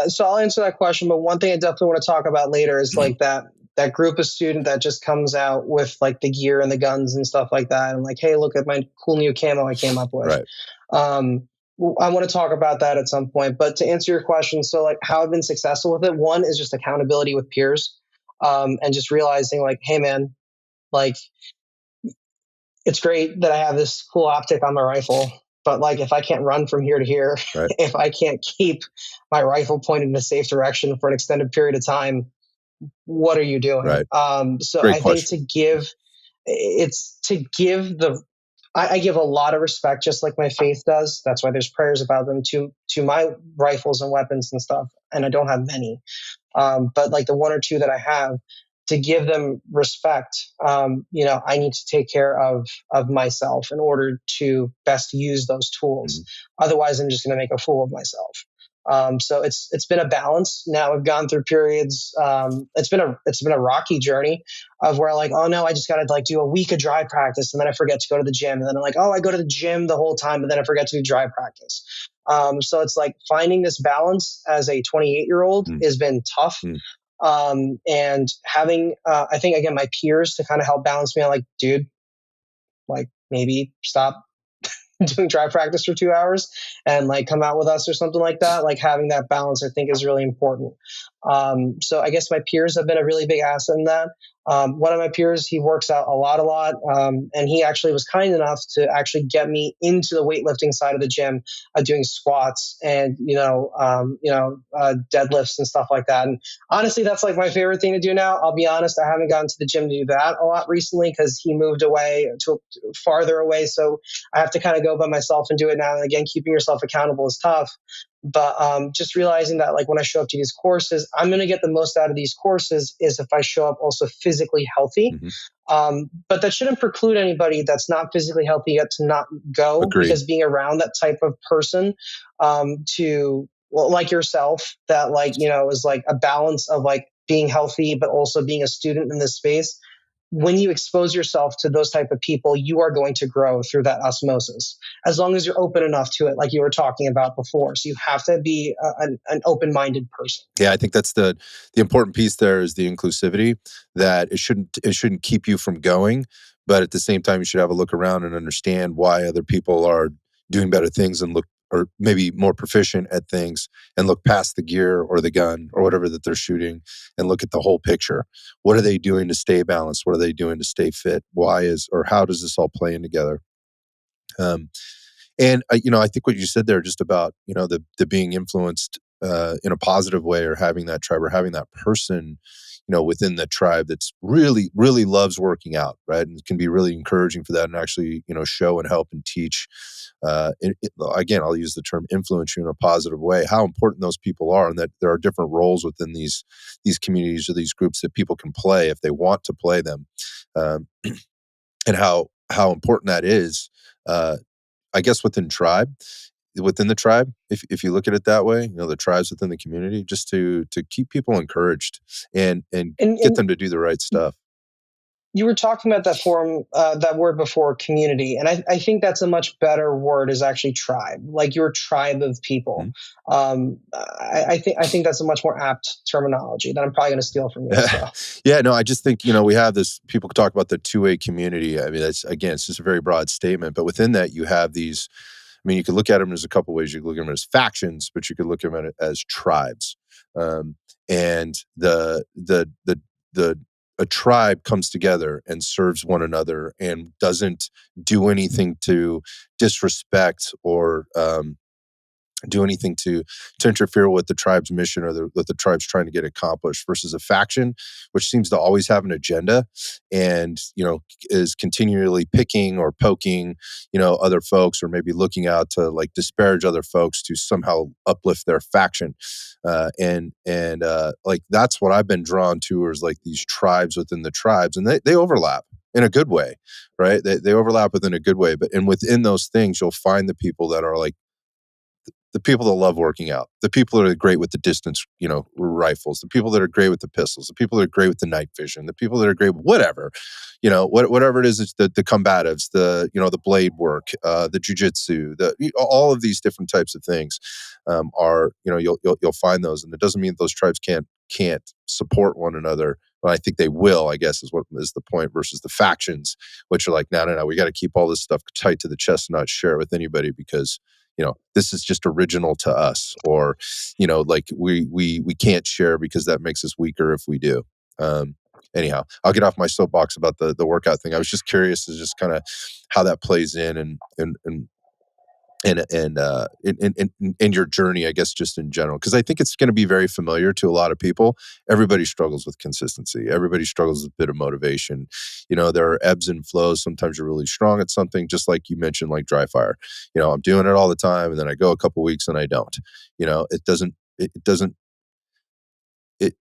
So I'll answer that question, but one thing I definitely want to talk about later is like that group of student that just comes out with like the gear and the guns and stuff like that, and like, hey, look at my cool new camo I came up with. Right. Um, I want to talk about that at some point. But to answer your question, so like how I've been successful with it, one is just accountability with peers, and just realizing like, hey man, like it's great that I have this cool optic on my rifle, but like if I can't run from here to here, Right. if I can't keep my rifle pointed in a safe direction for an extended period of time, what are you doing? Right. So Great I think question. it's to give the I give a lot of respect, just like my faith does. That's why there's prayers about them to my rifles and weapons and stuff. And I don't have many, but like the one or two that I have, to give them respect, I need to take care of myself in order to best use those tools. Mhm. Otherwise, I'm just going to make a fool of myself. So it's been a balance. Now I've gone through periods. It's been a rocky journey of where like, oh no, I just got to like do a week of dry practice, and then I forget to go to the gym, and then I'm like, oh, I go to the gym the whole time, but then I forget to do dry practice. So it's like finding this balance as a 28-year-old Mm, has been tough. mm, And having, I think again, my peers to kind of help balance me on like, dude, like maybe stop doing dry practice for 2 hours and like come out with us or something like that. Like having that balance, I think, is really important. So I guess my peers have been a really big asset in that. One of my peers, he works out a lot, and he actually was kind enough to actually get me into the weightlifting side of the gym, doing squats and deadlifts and stuff like that. And honestly, that's like my favorite thing to do now. I'll be honest, I haven't gotten to the gym to do that a lot recently because he moved away to farther away. So I have to kind of go by myself and do it now. And again, keeping yourself accountable is tough. But just realizing that, like, when I show up to these courses, I'm going to get the most out of these courses is if I show up also physically healthy. mhm. But that shouldn't preclude anybody that's not physically healthy yet to not go, Agreed. because being around that type of person, to well, like yourself, that like is like a balance of like being healthy but also being a student in this space. When you expose yourself to those type of people, you are going to grow through that osmosis, as long as you're open enough to it, like you were talking about before. So you have to be an open-minded person. Yeah, I think that's the important piece there is the inclusivity, that it shouldn't keep you from going, but at the same time, you should have a look around and understand why other people are doing better things and look, or maybe more proficient at things, and look past the gear or the gun or whatever that they're shooting and look at the whole picture. What are they doing to stay balanced? What are they doing to stay fit? Why is, or how does this all play in together? Um, and I think what you said there, just about the being influenced in a positive way, or having that tribe, or having that person, within the tribe that's really, really loves working out, right, and can be really encouraging for that, and actually, show and help and teach. Again, I'll use the term influence you in a positive way. How important those people are, and that there are different roles within these communities or these groups that people can play if they want to play them, um, and how important that is. Uh, I guess within the tribe, if you look at it that way, the tribes within the community, just to keep people encouraged and get And them to do the right stuff. you were talking about that word before, community, and I think that's a much better word, is actually tribe, like your tribe of people. Mhm. I think that's a much more apt terminology that I'm probably going to steal from you. So Yeah, no, I just think, we have this, people talk about the two-way community. I mean, that's, again, it's just a very broad statement, but within that you have these, I mean, you could look at them as a couple ways. You could look at them as factions, but you could look at them as tribes. Um, and the a tribe comes together and serves one another and doesn't do anything to disrespect or do anything to interfere with the tribe's mission, or what the tribe's trying to get accomplished, versus a faction which seems to always have an agenda, and is continually picking or poking other folks, or maybe looking out to like disparage other folks to somehow uplift their faction. And like that's what I've been drawn to, is like these tribes within the tribes, and they overlap. in a good way, right? They overlap within a good way, but and within those things, you'll find the people that are like the people that love working out, the people that are great with the distance, rifles, the people that are great with the pistols, the people that are great with the night vision, the people that are great with whatever, whatever it is, it's the combatives, the blade work, the jujitsu, all of these different types of things are, you'll find those, and it doesn't mean those tribes can't support one another. Well, I think they will, I guess, is what is the point, versus the factions, which are like, no, we got to keep all this stuff tight to the chest and not share it with anybody because this is just original to us, or like we can't share because that makes us weaker if we do. Anyhow, I'll get off my soapbox about the workout thing. I was just curious as just kind of how that plays in and your journey, I guess, just in general, because I think it's going to be very familiar to a lot of people. Everybody struggles with consistency. Everybody struggles with a bit of motivation. There are ebbs and flows. Sometimes you're really strong at something, just like you mentioned, like dry fire. I'm doing it all the time, and then I go a couple weeks and I don't. It doesn't. It doesn't. It,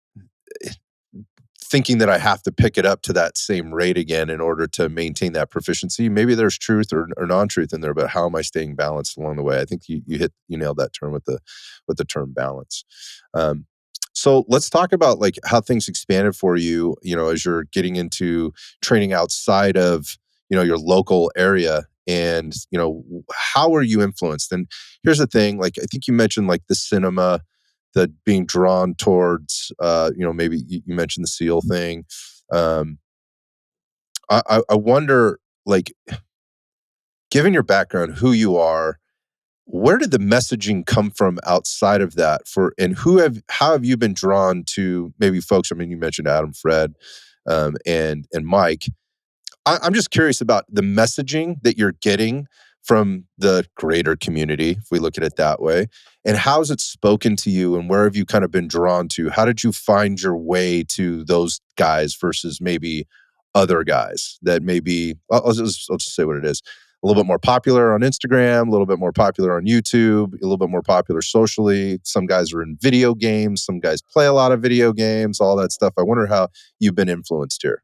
thinking that I have to pick it up to that same rate again in order to maintain that proficiency. Maybe there's truth or non-truth in there, but how am I staying balanced along the way? I think you nailed that term with the term balance. So let's talk about like how things expanded for you, as you're getting into training outside of, your local area, and, how are you influenced? And here's the thing, like, I think you mentioned like the cinema, the being drawn towards, maybe you mentioned the SEAL thing. I wonder, like, given your background, who you are, where did the messaging come from outside of that and how have you been drawn to maybe folks? I mean, you mentioned Adam, Fred, and Mike. I'm just curious about the messaging that you're getting from the greater community, if we look at it that way, and how has it spoken to you, and where have you kind of been drawn to? How did you find your way to those guys versus maybe other guys that maybe, I'll just say what it is, a little bit more popular on Instagram, a little bit more popular on YouTube, a little bit more popular socially. Some guys are in video games, some guys play a lot of video games, all that stuff. I wonder how you've been influenced here.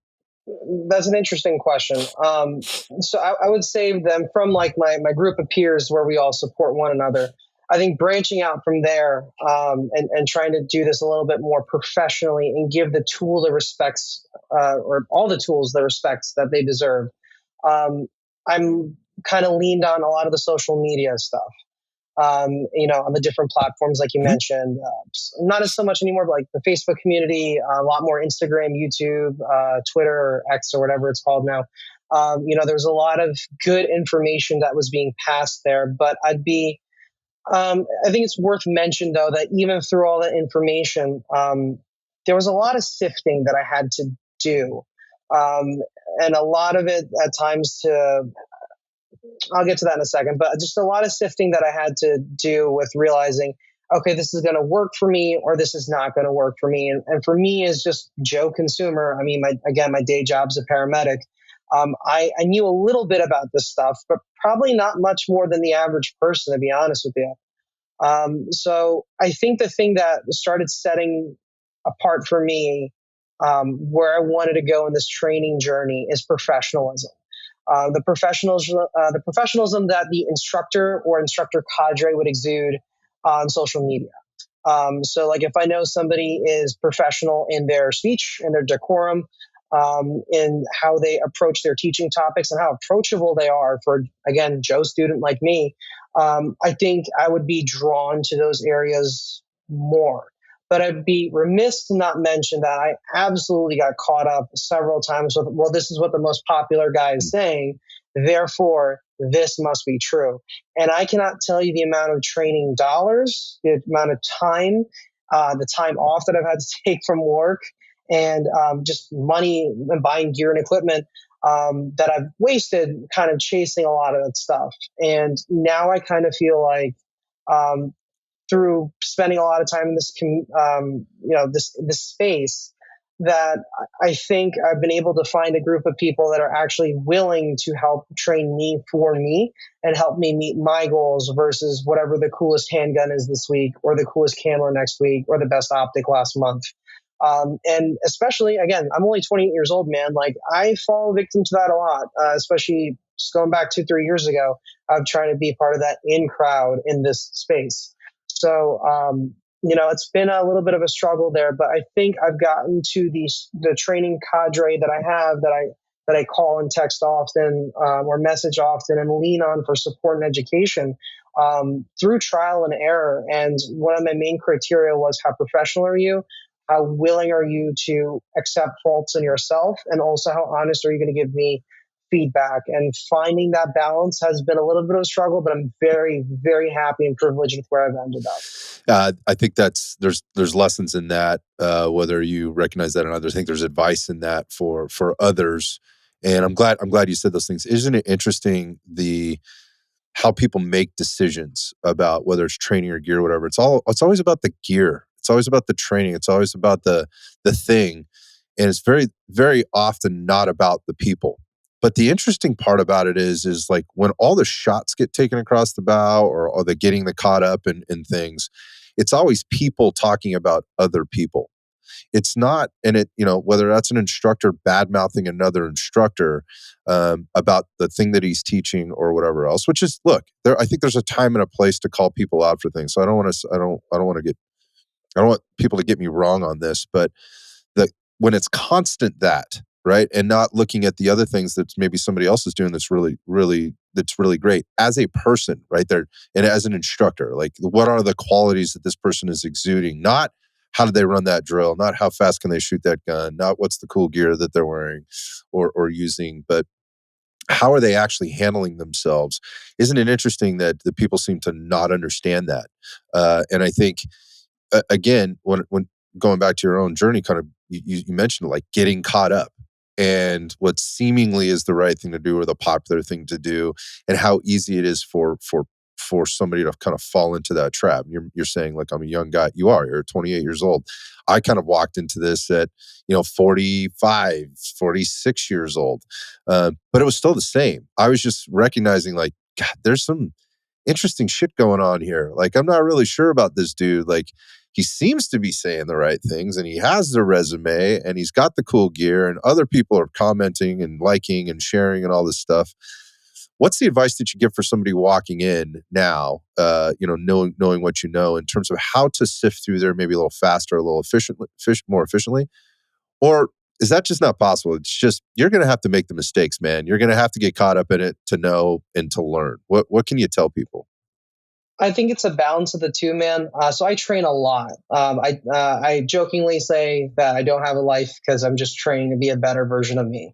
That's an interesting question. So I would say them from like my group of peers where we all support one another. I think branching out from there and trying to do this a little bit more professionally and give the tool the respects or all the tools the respects that they deserve. I'm kind of leaned on a lot of the social media stuff. On the different platforms, like you Mhm. mentioned, not as so much anymore, but like the Facebook community, a lot more Instagram, YouTube, Twitter, or X, or whatever it's called now. There's a lot of good information that was being passed there, but I think it's worth mentioning though, that even through all that information, there was a lot of sifting that I had to do. And a lot of it at times I'll get to that in a second, but just a lot of sifting that I had to do with realizing, okay, this is going to work for me or this is not going to work for me. And for me as just Joe consumer, I mean, my day job's a paramedic. I knew a little bit about this stuff, but probably not much more than the average person, to be honest with you. So I think the thing that started setting apart for me, where I wanted to go in this training journey, is professionalism. The professionalism that the instructor or instructor cadre would exude on social media. So, like, if I know somebody is professional in their speech and their decorum, in how they approach their teaching topics and how approachable they are for, again, Joe student like me, I think I would be drawn to those areas more. But I'd be remiss to not mention that I absolutely got caught up several times with, well, this is what the most popular guy is saying, therefore, this must be true. And I cannot tell you the amount of training dollars, the amount of time, the time off that I've had to take from work, and just money and buying gear and equipment that I've wasted kind of chasing a lot of that stuff. And now I kind of feel like through spending a lot of time in this space, that I think I've been able to find a group of people that are actually willing to help train me for me and help me meet my goals versus whatever the coolest handgun is this week or the coolest camera next week or the best optic last month. And especially, again, I'm only 28 years old, man. Like, I fall victim to that a lot, especially just going back 2, 3 years ago of trying to be part of that in crowd in this space. So, it's been a little bit of a struggle there, but I think I've gotten to the training cadre that I have that I call and text often, or message often and lean on for support and education, through trial and error. And one of my main criteria was, how professional are you? How willing are you to accept faults in yourself? And also, how honest are you going to give me feedback? And finding that balance has been a little bit of a struggle, but I'm very, very happy and privileged with where I've ended up. I think there's lessons in that, whether you recognize that or not. I think there's advice in that for others, and I'm glad you said those things. Isn't it interesting how people make decisions about whether it's training or gear or whatever? It's always about the gear. It's always about the training. It's always about the thing, and it's very, very often not about the people. But the interesting part about it is like when all the shots get taken across the bow, or the getting the caught up in things, it's always people talking about other people. It's not, and whether that's an instructor bad mouthing another instructor about the thing that he's teaching or whatever else. Which is, look, I think there's a time and a place to call people out for things. So I don't want people to get me wrong on this, but the when it's constant, that right, and not looking at the other things that maybe somebody else is doing that's really great as a person, right there, and as an instructor, like what are the qualities that this person is exuding? Not how did they run that drill, not how fast can they shoot that gun, not what's the cool gear that they're wearing or using, but how are they actually handling themselves? Isn't it interesting that the people seem to not understand that? And I think again, when going back to your own journey, kind of you mentioned like getting caught up and what seemingly is the right thing to do or the popular thing to do, and how easy it is for somebody to kind of fall into that trap. You're saying, like, I'm a young guy. You're 28 years old. I kind of walked into this at 45, 46 years old, but it was still the same. I was just recognizing, like, God, there's some interesting shit going on here. Like, I'm not really sure about this dude. Like, he seems to be saying the right things, and he has the resume, and he's got the cool gear, and other people are commenting and liking and sharing and all this stuff. What's the advice that you give for somebody walking in now, knowing what you know, in terms of how to sift through there maybe a little faster, a little more efficiently? Or is that just not possible? It's just, you're going to have to make the mistakes, man. You're going to have to get caught up in it to know and to learn. What can you tell people? I think it's a balance of the two, man. So I train a lot. I jokingly say that I don't have a life because I'm just training to be a better version of me.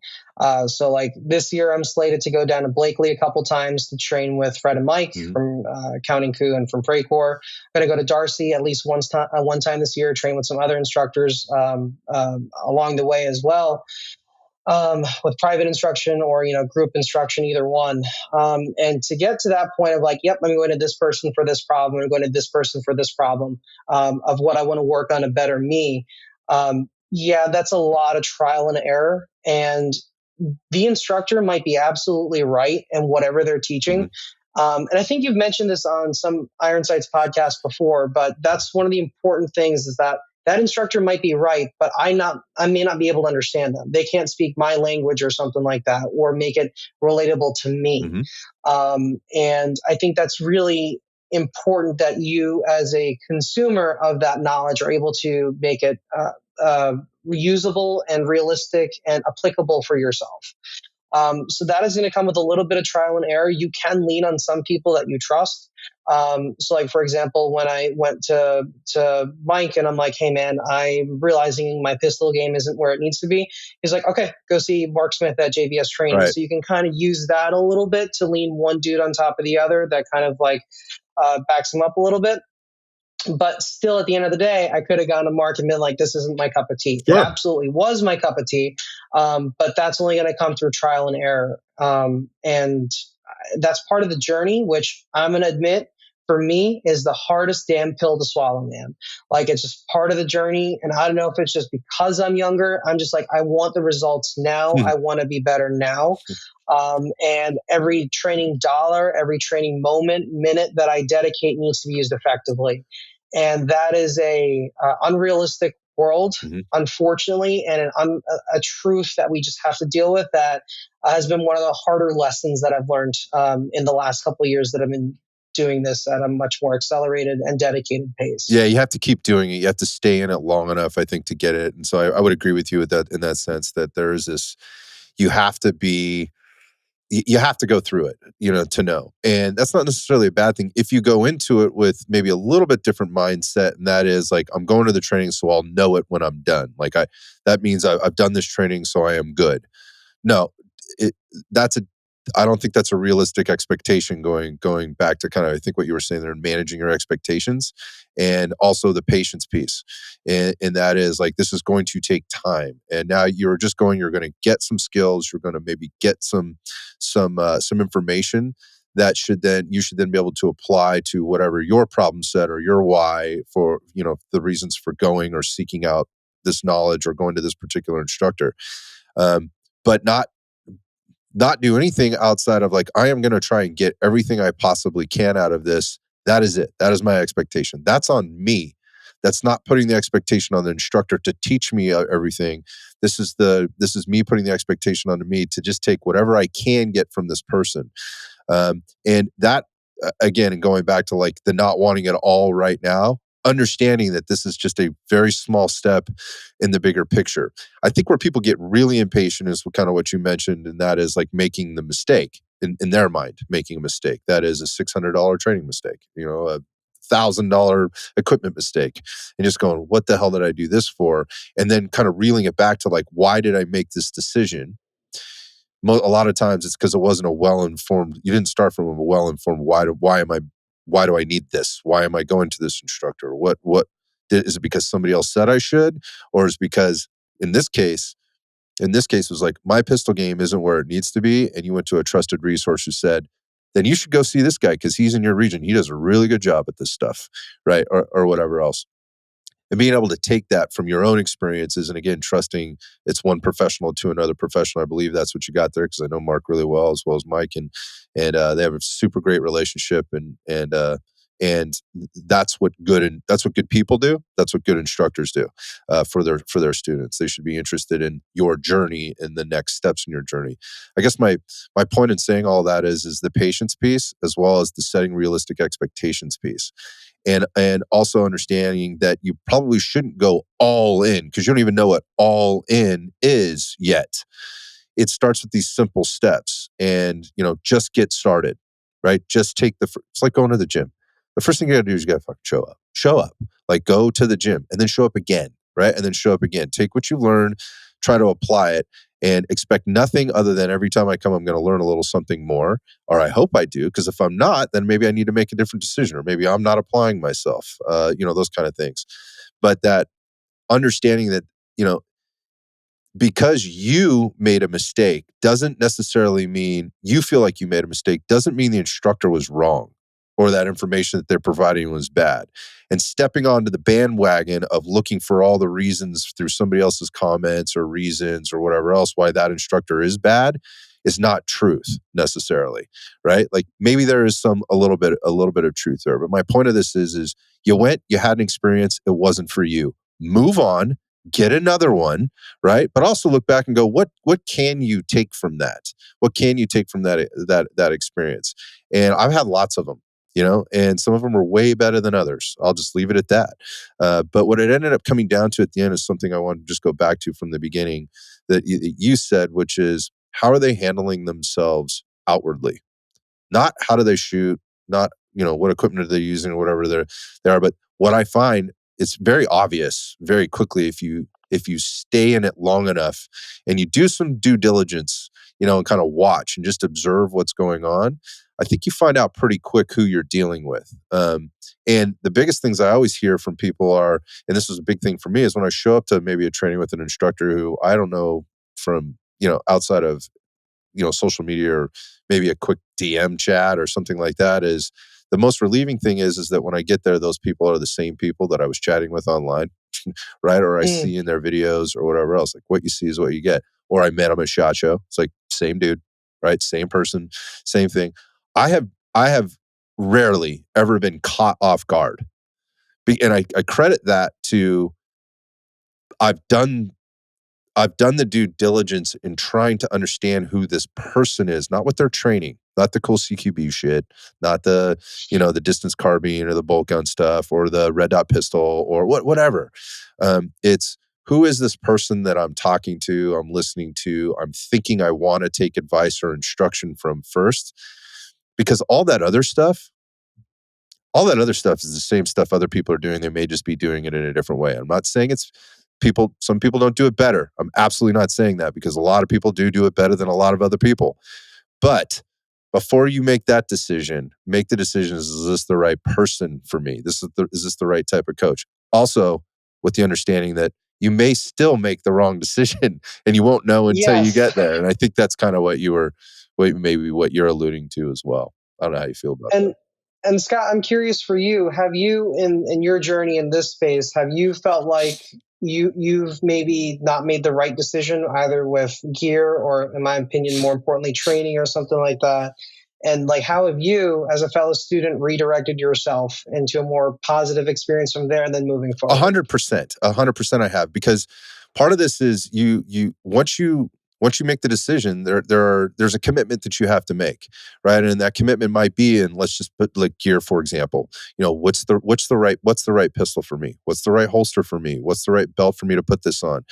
So like this year, I'm slated to go down to Blakely a couple times to train with Fred and Mike Mhm. from Counting Coup and from Precore. I'm going to go to Darcy at least one time this year, train with some other instructors along the way as well, with private instruction or group instruction, either one. And to get to that point of like, yep, I'm going to this person for this problem, I'm going to this person for this problem, of what I want to work on a better me. Yeah, that's a lot of trial and error. And the instructor might be absolutely right in whatever they're teaching. Mhm. And I think you've mentioned this on some Ironsights podcast before, but that's one of the important things, is that that instructor might be right, but I may not be able to understand them. They can't speak my language or something like that, or make it relatable to me. Mhm. And I think that's really important, that you, as a consumer of that knowledge, are able to make it reusable and realistic and applicable for yourself. So that is going to come with a little bit of trial and error. You can lean on some people that you trust. So like, for example, when I went to Mike and I'm like, hey man, I'm realizing my pistol game isn't where it needs to be. He's like, okay, go see Mark Smith at JBS training. Right. So you can kind of use that a little bit to lean one dude on top of the other, that kind of like backs him up a little bit. But still, at the end of the day, I could have gone to Mark and been like, this isn't my cup of tea. It Sure. absolutely was my cup of tea. But that's only going to come through trial and error. And that's part of the journey, which I'm going to admit, for me, is the hardest damn pill to swallow, man. Like, it's just part of the journey. And I don't know if it's just because I'm younger. I'm just like, I want the results now. I want to be better now. And every training dollar, every training minute that I dedicate needs to be used effectively. And that is a unrealistic world, Mhm. unfortunately, and a truth that we just have to deal with that has been one of the harder lessons that I've learned in the last couple of years that I've been doing this at a much more accelerated and dedicated pace. Yeah, you have to keep doing it. You have to stay in it long enough, I think, to get it. And so I would agree with you with that in that sense that there is this, you have to be, you have to go through it, to know. And that's not necessarily a bad thing if you go into it with maybe a little bit different mindset. And that is like, I'm going to the training, so I'll know it when I'm done. That means I've done this training, so I am good. No, it that's a I don't think that's a realistic expectation going back to kind of I think what you were saying there, managing your expectations and also the patience piece. And that is like this is going to take time. And now you're going to get some skills, you're going to maybe get some information that you should then be able to apply to whatever your problem set or your why for, the reasons for going or seeking out this knowledge or going to this particular instructor. But not do anything outside of like, I am going to try and get everything I possibly can out of this. That is it. That is my expectation. That's on me. That's not putting the expectation on the instructor to teach me everything. This is me putting the expectation onto me to just take whatever I can get from this person. And that, again, and going back to like the not wanting it all right now, understanding that this is just a very small step in the bigger picture. I think where people get really impatient is kind of what you mentioned, and that is like making the mistake in their mind, making a mistake. That is a $600 training mistake, a $1,000 equipment mistake, and just going, what the hell did I do this for? And then kind of reeling it back to like, why did I make this decision? A lot of times it's because it wasn't a well-informed, you didn't start from a well-informed, why do I need this? Why am I going to this instructor? Is it because somebody else said I should? Or is it because in this case, it was like my pistol game isn't where it needs to be. And you went to a trusted resource who said, then you should go see this guy because he's in your region. He does a really good job at this stuff, right? Or whatever else, and being able to take that from your own experiences and again trusting it's one professional to another professional. I believe that's what you got there because I know Mark really well as Mike, and they have a super great relationship, and that's what good people do. That's what good instructors do for their students. They should be interested in your journey and the next steps in your journey. I guess my point in saying all that is the patience piece as well as the setting realistic expectations piece, and also understanding that you probably shouldn't go all in because you don't even know what all in is yet. It starts with these simple steps and just get started, right? Just take it's like going to the gym. The first thing you got to do is you got to fucking show up, like go to the gym and then show up again, right? And then show up again, take what you learn, try to apply it, and expect nothing other than every time I come I'm going to learn a little something more, or I hope I do, because if I'm not, then maybe I need to make a different decision, or maybe I'm not applying myself, those kind of things. But that understanding that, because you made a mistake doesn't necessarily mean you feel like you made a mistake, doesn't mean the instructor was wrong or that information that they're providing was bad. And stepping onto the bandwagon of looking for all the reasons through somebody else's comments or reasons or whatever else why that instructor is bad is not truth necessarily, right? Like maybe there is a little bit of truth there. But my point of this is you had an experience, it wasn't for you. Move on, get another one, right? But also look back and go, what can you take from that? What can you take from that experience? And I've had lots of them, and some of them are way better than others. I'll just leave it at that. But what it ended up coming down to at the end is something I want to just go back to from the beginning that you said, which is how are they handling themselves outwardly? Not how do they shoot, not what equipment are they using or whatever they are. But what I find, it's very obvious very quickly if you stay in it long enough and you do some due diligence, and kind of watch and just observe what's going on. I think you find out pretty quick who you're dealing with. And the biggest things I always hear from people are, and this is a big thing for me, is when I show up to maybe a training with an instructor who I don't know from outside of social media or maybe a quick DM chat or something like that, is the most relieving thing is that when I get there, those people are the same people that I was chatting with online, right? Or I Mm. see in their videos or whatever else. Like what you see is what you get. Or I met them at SHOT Show. It's like same dude, right? Same person, same thing. I have rarely ever been caught off guard. And I credit that to I've done I've done the due diligence in trying to understand who this person is, not what they're training, not the cool CQB shit, not the, the distance carbine or the bolt gun stuff or the red dot pistol or whatever. It's who is this person that I'm talking to, I'm listening to, I'm thinking I want to take advice or instruction from first, because all that other stuff is the same stuff other people are doing. They may just be doing it in a different way. I'm not saying it's some people don't do it better. I'm absolutely not saying that, because a lot of people do it better than a lot of other people. But before you make that decision, make the decision, is this the right person for me? Is this the right type of coach? Also, with the understanding that you may still make the wrong decision and you won't know until you Yes. get there. And I think that's kind of what you're alluding to as well. I don't know how you feel about that. And Scott, I'm curious for you. Have you, in your journey in this space, have you felt like you've maybe not made the right decision either with gear or, in my opinion, more importantly, training or something like that? And like, how have you, as a fellow student, redirected yourself into a more positive experience from there and then moving forward? 100%. 100% I have, because part of this is once you make the decision, there's a commitment that you have to make, right? And that commitment might be, and let's just put like gear, for example. What's the right pistol for me? What's the right holster for me? What's the right belt for me to put this on?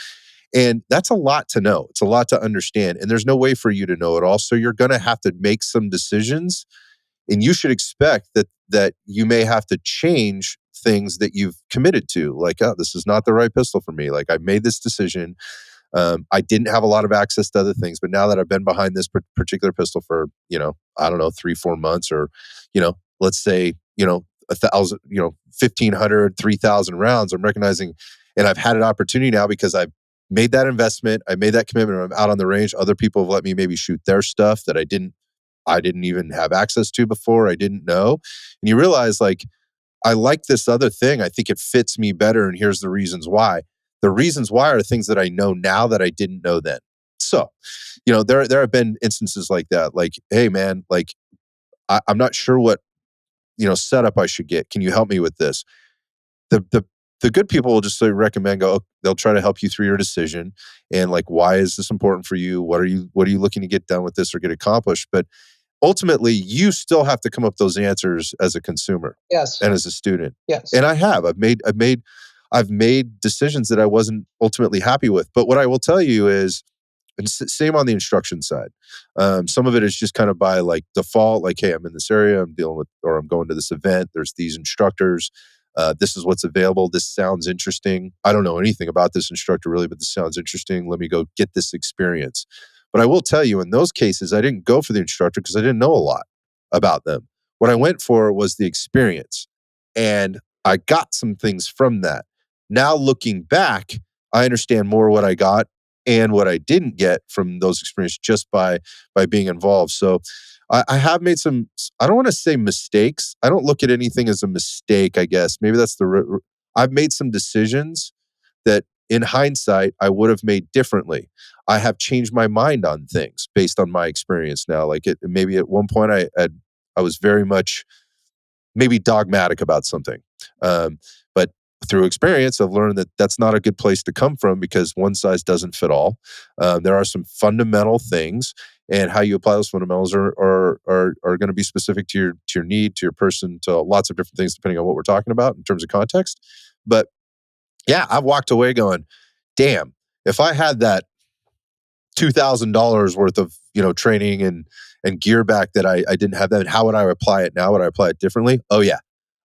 And that's a lot to know. It's a lot to understand. And there's no way for you to know it all. So you're gonna have to make some decisions, and you should expect that you may have to change things that you've committed to, like, oh, this is not the right pistol for me, like I made this decision. I didn't have a lot of access to other things, but now that I've been behind this particular pistol for, I don't know, 3-4 months, or let's say, 1,000, 1,500, 3,000 rounds, I'm recognizing, and I've had an opportunity now because I've made that investment, I made that commitment, I'm out on the range, other people have let me maybe shoot their stuff that I didn't even have access to before. I didn't know. And you realize, like, I like this other thing. I think it fits me better. And here's the reasons why. The reasons why are things that I know now that I didn't know then. So, there have been instances like that. Like, hey man, like I'm not sure what, setup I should get. Can you help me with this? The good people will just recommend, they'll try to help you through your decision, and like, why is this important for you? What are you looking to get done with this or get accomplished? But ultimately, you still have to come up with those answers as a consumer Yes. and as a student. Yes. And I have. I've made decisions that I wasn't ultimately happy with. But what I will tell you is, and same on the instruction side. Some of it is just kind of by like default, like, hey, I'm in this area, I'm dealing with, or I'm going to this event. There's these instructors. This is what's available. This sounds interesting. I don't know anything about this instructor really, but this sounds interesting. Let me go get this experience. But I will tell you, in those cases, I didn't go for the instructor because I didn't know a lot about them. What I went for was the experience. And I got some things from that. Now, looking back, I understand more what I got and what I didn't get from those experiences just by being involved. So I have made some, I don't want to say mistakes. I don't look at anything as a mistake, I guess. Maybe that's I've made some decisions that in hindsight I would have made differently. I have changed my mind on things based on my experience now. Like, maybe at one point I was very much maybe dogmatic about something. But through experience, I've learned that that's not a good place to come from, because one size doesn't fit all. There are some fundamental things, and how you apply those fundamentals are going to be specific to your need, to your person, to lots of different things depending on what we're talking about in terms of context. But yeah, I've walked away going, damn, if I had that $2,000 worth of training and gear back that I didn't have, that, how would I apply it now? Would I apply it differently? Oh yeah,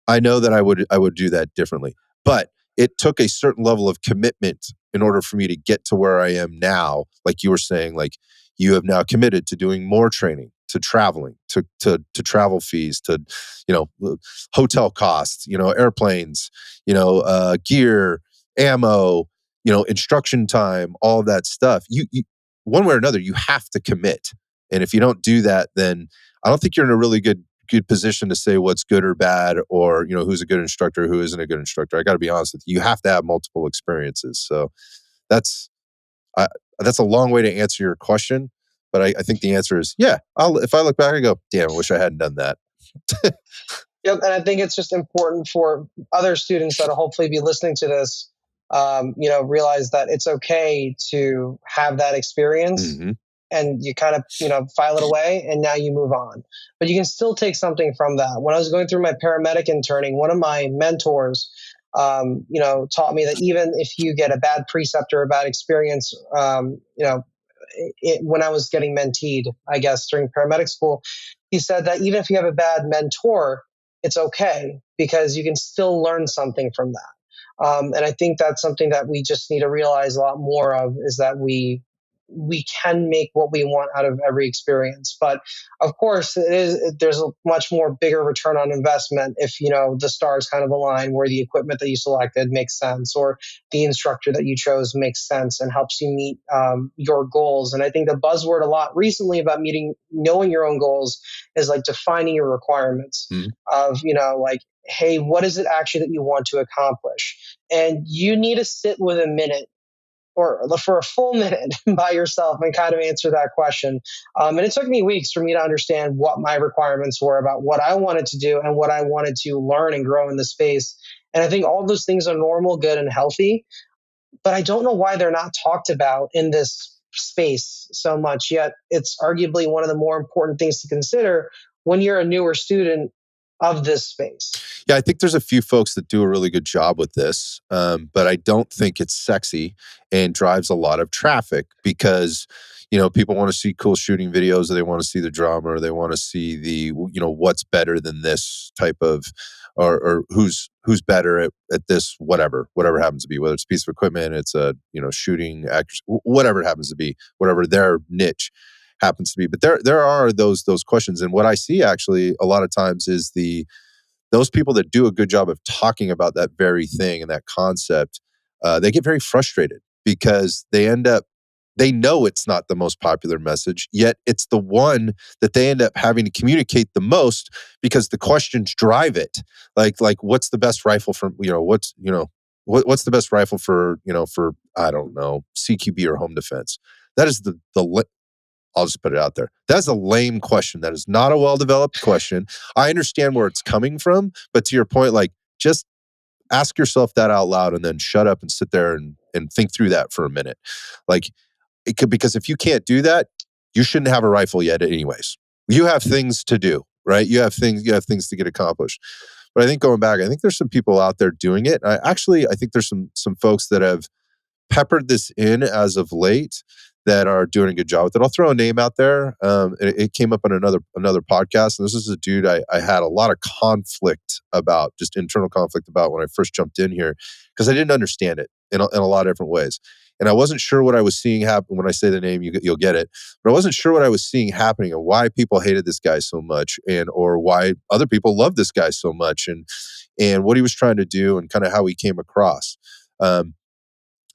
I know that I would do that differently. But it took a certain level of commitment in order for me to get to where I am now. Like you were saying, like, you have now committed to doing more training, to traveling, to travel fees, to hotel costs, airplanes, gear, ammo, instruction time, all of that stuff. You one way or another, you have to commit. And if you don't do that, then I don't think you're in a really good position to say what's good or bad, or who's a good instructor, who isn't a good instructor. I got to be honest with you, you have to have multiple experiences. So that's I, that's a long way to answer your question, but I think the answer is yeah. If I look back, I go, damn, I wish I hadn't done that. Yep. And I think it's just important for other students that'll hopefully be listening to this realize that it's okay to have that experience, Mm-hmm. and you kind of, file it away, and now you move on. But you can still take something from that. When I was going through my paramedic interning, one of my mentors, taught me that even if you get a bad preceptor, a bad experience, when I was getting menteed, I guess, during paramedic school, he said that even if you have a bad mentor, it's okay because you can still learn something from that. And I think that's something that we just need to realize a lot more of, is that we can make what we want out of every experience. But of course, there's a much more bigger return on investment if the stars kind of align, where the equipment that you selected makes sense, or the instructor that you chose makes sense and helps you meet your goals. And I think the buzzword a lot recently about knowing your own goals is like defining your requirements Mm-hmm. of, like, hey, what is it actually that you want to accomplish? And you need to sit with a minute, or for a full minute, by yourself and kind of answer that question. And it took me weeks for me to understand what my requirements were about what I wanted to do and what I wanted to learn and grow in the space. And I think all those things are normal, good, and healthy, but I don't know why they're not talked about in this space so much. Yet it's arguably one of the more important things to consider when you're a newer student of this space. Yeah, I think there's a few folks that do a really good job with this, but I don't think it's sexy and drives a lot of traffic because, people want to see cool shooting videos, or they want to see the drama, or they want to see the, what's better than this type of, or who's better at this, whatever happens to be, whether it's a piece of equipment, it's a, shooting actors, whatever it happens to be, whatever their niche happens to be. But there are those questions. And what I see actually a lot of times is those people that do a good job of talking about that very thing and that concept, they get very frustrated because they know it's not the most popular message, yet it's the one that they end up having to communicate the most because the questions drive it. Like what's the best rifle for, what's the best rifle for, for, I don't know, CQB or home defense? That is I'll just put it out there. That's a lame question. That is not a well-developed question. I understand where it's coming from, but to your point, like, just ask yourself that out loud and then shut up and sit there and think through that for a minute. Like, because if you can't do that, you shouldn't have a rifle yet anyways. You have things to do, right? You have things to get accomplished. But I think going back, I think there's some people out there doing it. I think there's some folks that have peppered this in as of late that are doing a good job with it. I'll throw a name out there. It came up on another podcast, and this is a dude I had a lot of conflict about, just internal conflict about when I first jumped in here, because I didn't understand it in a lot of different ways. And I wasn't sure what I was seeing happen. When I say the name, you'll get it. But I wasn't sure what I was seeing happening and why people hated this guy so much, or why other people loved this guy so much, and what he was trying to do, and kind of how he came across.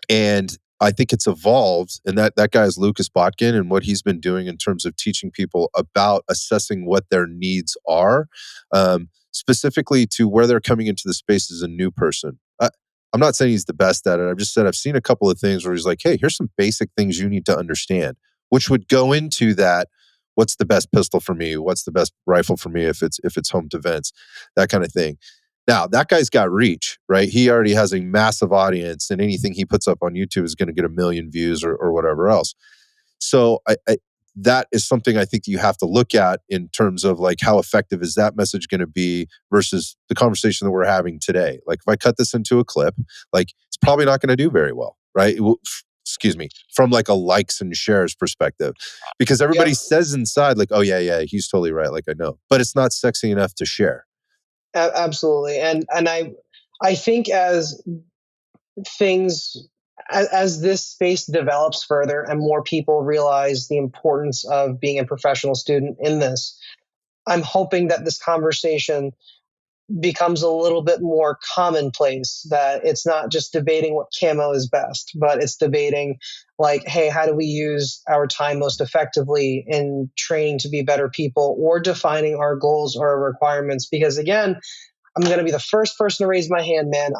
And I think it's evolved, and that guy is Lucas Botkin, and what he's been doing in terms of teaching people about assessing what their needs are, specifically to where they're coming into the space as a new person. I'm not saying he's the best at it. I've just said I've seen a couple of things where he's like, hey, here's some basic things you need to understand, which would go into that. What's the best pistol for me? What's the best rifle for me if it's home defense? That kind of thing. Now, that guy's got reach, right? He already has a massive audience, and anything he puts up on YouTube is going to get 1 million views or whatever else. So that is something I think you have to look at in terms of like, how effective is that message going to be versus the conversation that we're having today. Like, if I cut this into a clip, like, it's probably not going to do very well, right? Excuse me, from like a likes and shares perspective, because everybody Yep. says inside like, oh yeah, he's totally right. Like, I know, but it's not sexy enough to share. Absolutely. And I think things as this space develops further and more people realize the importance of being a professional student in this, I'm hoping that this conversation becomes a little bit more commonplace, that it's not just debating what camo is best, but it's debating like, hey, how do we use our time most effectively in training to be better people, or defining our goals or our requirements? Because again, I'm going to be the first person to raise my hand, man.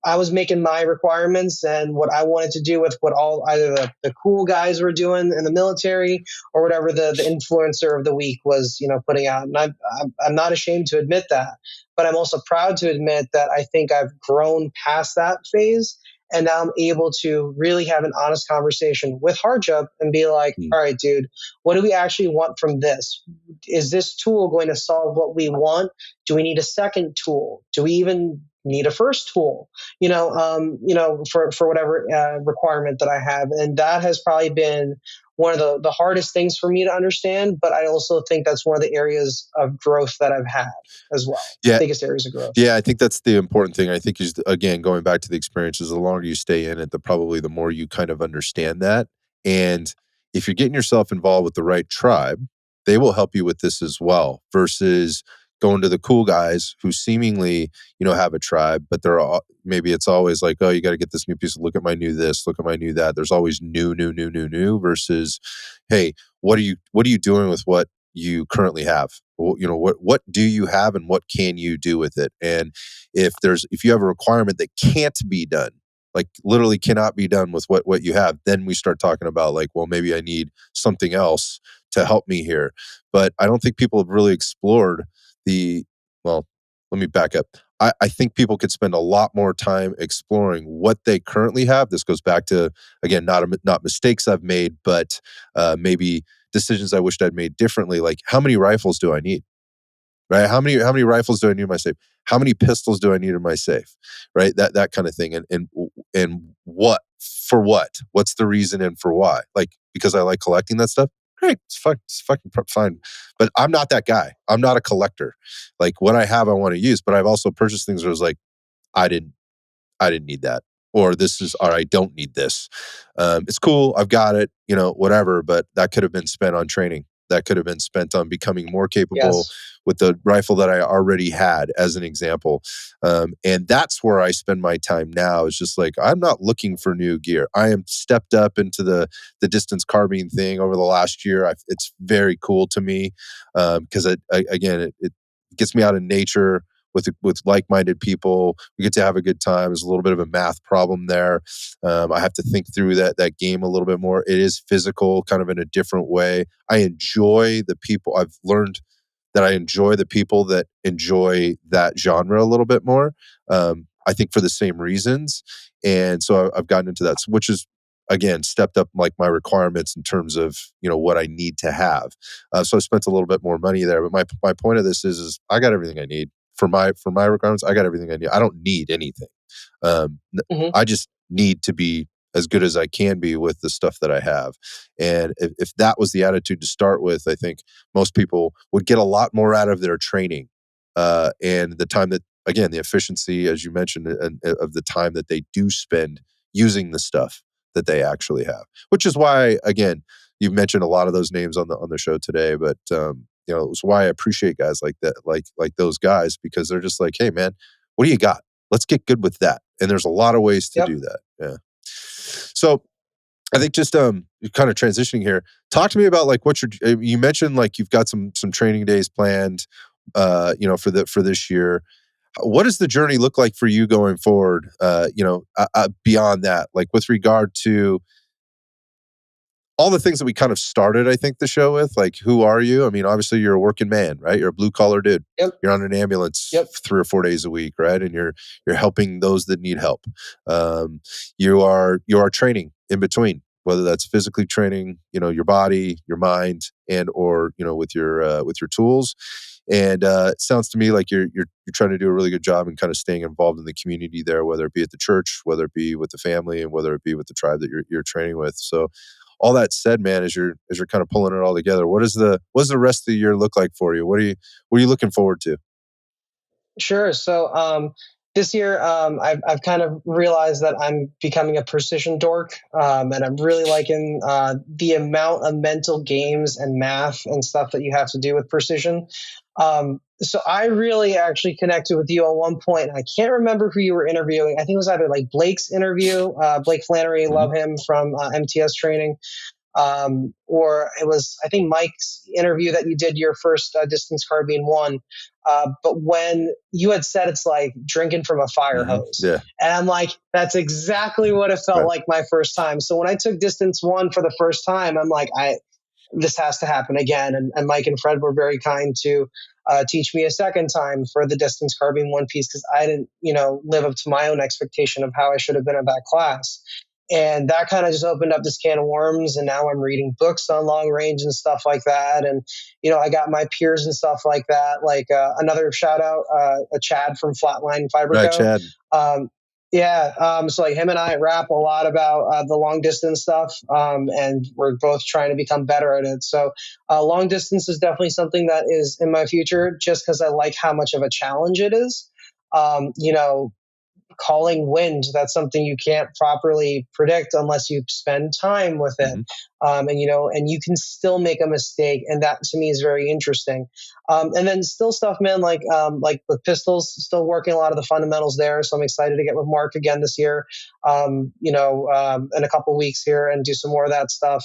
I was making my requirements and what I wanted to do with what either the cool guys were doing in the military, or whatever the influencer of the week was, putting out. And I'm not ashamed to admit that, but I'm also proud to admit that I think I've grown past that phase. And now I'm able to really have an honest conversation with Harjup and be like, Mm. all right, dude, what do we actually want from this? Is this tool going to solve what we want? Do we need a second tool? Do we even need a first tool? For whatever requirement that I have. And that has probably been one of the hardest things for me to understand. But I also think that's one of the areas of growth that I've had as well. Yeah. Biggest areas of growth. Yeah, I think that's the important thing. I think is, again, going back to the experiences, the longer you stay in it, the more you kind of understand that. And if you're getting yourself involved with the right tribe, they will help you with this as well, versus going to the cool guys who seemingly, have a tribe, but maybe it's always like, oh, you got to get this new piece. Look at my new this. Look at my new that. There's always new, new, new, new, new. Versus, hey, what are you doing with what you currently have? What do you have and what can you do with it? And if you have a requirement that can't be done, like literally cannot be done with what you have, then we start talking about like, well, maybe I need something else to help me here. But I don't think people have really explored the well, let me back up. I think people could spend a lot more time exploring what they currently have. This goes back to, again, not mistakes I've made, but maybe decisions I wished I'd made differently. Like, how many rifles do I need? Right? How many rifles do I need in my safe? How many pistols do I need in my safe? Right? That kind of thing. And what for what? What's the reason and for why? Like, because I like collecting that stuff. Great, it's fucking fine. But I'm not that guy. I'm not a collector. Like, what I have, I want to use. But I've also purchased things where I was like, I didn't I didn't need that. Or I don't need this. It's cool. I've got it, whatever, but that could have been spent on training. That could have been spent on becoming more capable Yes. with the rifle that I already had, as an example. And that's where I spend my time now. Is just like, I'm not looking for new gear. I am stepped up into the distance carbine thing over the last year. It's very cool to me, because it gets me out in nature with like-minded people. We get to have a good time. There's a little bit of a math problem there. I have to think through that game a little bit more. It is physical, kind of in a different way. I enjoy the people. I've learned that I enjoy the people that enjoy that genre a little bit more. I think for the same reasons, and so I've gotten into that, which is, again, stepped up like my requirements in terms of what I need to have. So I spent a little bit more money there. But my point of this is I got everything I need for my requirements. I got everything I need. I don't need anything. Hmm. I just need to be as good as I can be with the stuff that I have. And if that was the attitude to start with, I think most people would get a lot more out of their training, and the time that, again, the efficiency, as you mentioned, of the time that they do spend using the stuff that they actually have. Which is why, again, you've mentioned a lot of those names on the show today, but it's why I appreciate guys like that, like those guys, because they're just like, hey man, what do you got? Let's get good with that. And there's a lot of ways to Yep. do that. Yeah. So I think just kind of transitioning here, talk to me about like you mentioned like you've got some training days planned, for this year. What does the journey look like for you going forward? Beyond that, like with regard to all the things that we kind of started, I think, the show with, like, who are you? I mean, obviously, you're a working man, right? You're a blue collar dude. Yep. You're on an ambulance Yep. 3 or 4 days a week, right? And you're helping those that need help. Um, you are training in between, whether that's physically training, your body, your mind, and or with your tools. And it sounds to me like you're trying to do a really good job in kind of staying involved in the community there, whether it be at the church, whether it be with the family, and whether it be with the tribe that you're training with. So all that said, man, as you're kind of pulling it all together, what does the rest of the year look like for you? What are you looking forward to? Sure. So this year, I've kind of realized that I'm becoming a precision dork, and I'm really liking the amount of mental games and math and stuff that you have to do with precision. So I really actually connected with you at one point, and I can't remember who you were interviewing. I think it was either like Blake's interview, Blake Flannery, Mhm. love him from MTS training, or it was, I think, Mike's interview that you did your first distance carbine one. But when you had said it's like drinking from a fire hose, Yeah. and I'm like, that's exactly what it felt Right. like my first time. So when I took distance one for the first time, I'm like, this has to happen again. And Mike and Fred were very kind to teach me a second time for the distance carbine one piece, because I didn't, live up to my own expectation of how I should have been at that class. And that kind of just opened up this can of worms. And now I'm reading books on long range and stuff like that. And, I got my peers and stuff like that. Like another shout out, a Chad from Flatline Right, Fiberco. Chad. Yeah. So like him and I rap a lot about the long distance stuff. And we're both trying to become better at it. So long distance is definitely something that is in my future, just because I like how much of a challenge it is. You know, calling wind, that's something you can't properly predict unless you spend time with it. And you can still make a mistake, and that to me is very interesting. And then still stuff, man, like with pistols, still working a lot of the fundamentals there. So I'm excited to get with Mark again this year, in a couple weeks here, and do some more of that stuff.